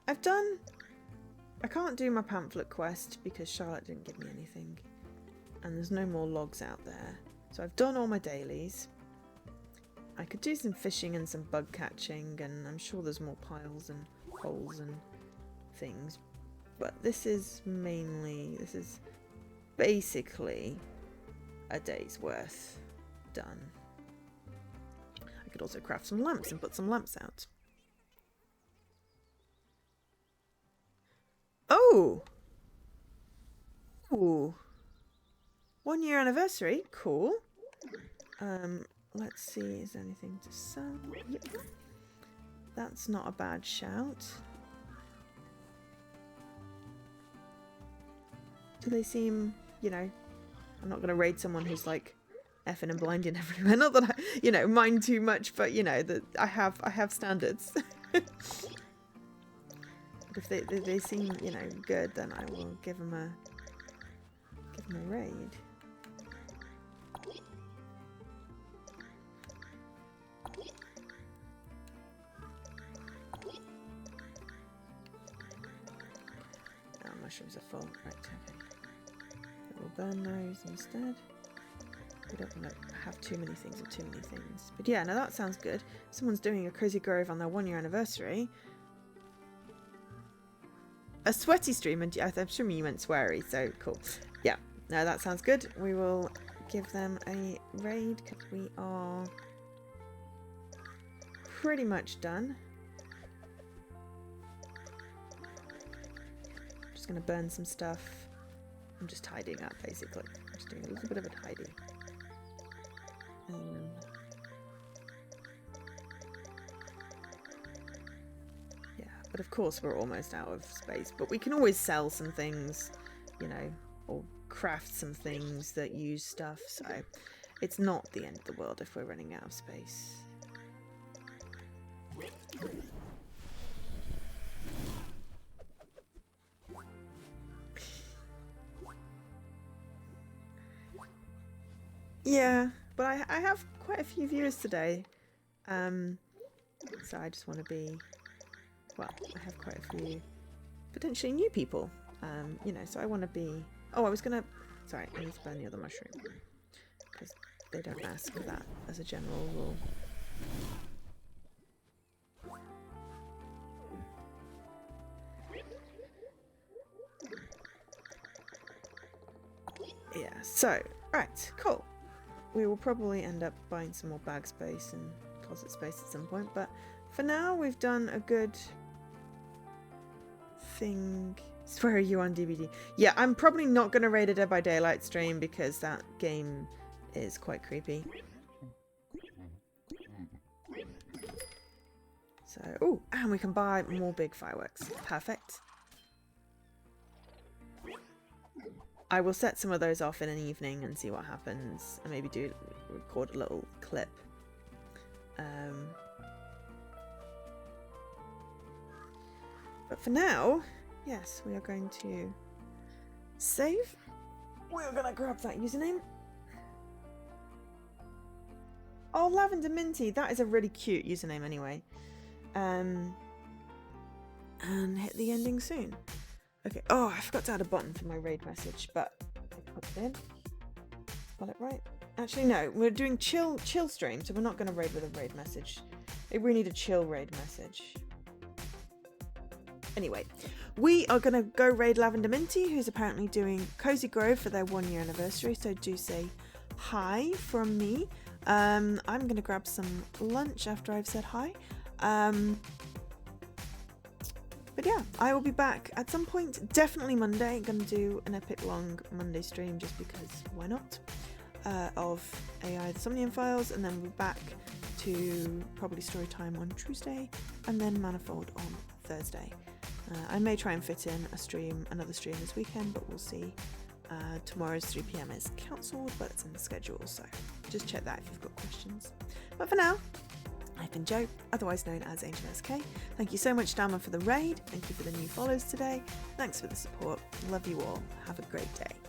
I can't do my pamphlet quest because Charlotte didn't give me anything, and there's no more logs out there. So I've done all my dailies. I could do some fishing and some bug catching, and I'm sure there's more piles and holes and things. But this is basically a day's worth done. I could also craft some lamps and put some lamps out. Oh! Ooh. 1 year anniversary. Cool. Let's see, is there anything to sell? Yep. That's not a bad shout. Do they seem, you know, I'm not going to raid someone who's like effing and blinding everywhere. Not that I, you know, mind too much, but you know, that I have standards. If they seem, you know, good, then I will give them a raid. Oh, mushrooms are full. Right, okay. We'll burn those instead. We don't want to have too many things of too many things. But yeah, no, that sounds good. Someone's doing a Cozy Grove on their 1 year anniversary. A sweaty stream, and I'm assuming you meant sweary, so cool. Yeah, no, that sounds good. We will give them a raid because we are pretty much done. Just going to burn some stuff. I'm just tidying up, basically. I'm just doing a little bit of a tidy. Yeah, but of course we're almost out of space. But we can always sell some things, you know, or craft some things that use stuff. So it's not the end of the world if we're running out of space. Yeah, but I have quite a few viewers today, so I just want to be, well, I have quite a few potentially new people, you know, so I want to be, oh, I was gonna, sorry, I need to burn the other mushroom, because they don't ask for that as a general rule. Yeah, so, right, cool. We will probably end up buying some more bag space and closet space at some point, but for now we've done a good thing. Where are you on DVD? Yeah, I'm probably not going to raid a Dead by Daylight stream because that game is quite creepy. So, oh, and we can buy more big fireworks. Perfect. I will set some of those off in an evening and see what happens, and maybe record a little clip. But for now, yes, we are going to save. We are going to grab that username. Oh, Lavender Minty, that is a really cute username anyway. And hit the ending soon. Okay, oh, I forgot to add a button for my raid message, but I put it in. Got it right. Actually, no, we're doing chill stream, so we're not going to raid with a raid message. We need a chill raid message. Anyway, we are going to go raid Lavender Minty, who's apparently doing Cozy Grove for their 1 year anniversary, so do say hi from me. I'm going to grab some lunch after I've said hi. But yeah, I will be back at some point, definitely Monday. I'm going to do an epic long Monday stream just because why not, of AI the Somnium Files, and then we're back to probably story time on Tuesday, and then Manifold on Thursday. I may try and fit in another stream this weekend, but we'll see. Tomorrow's 3 p.m. is cancelled, but it's in the schedule, so just check that if you've got questions. But for now, I've been Jo, otherwise known as Angel SK. Thank you so much, Dama, for the raid. Thank you for the new follows today. Thanks for the support. Love you all. Have a great day.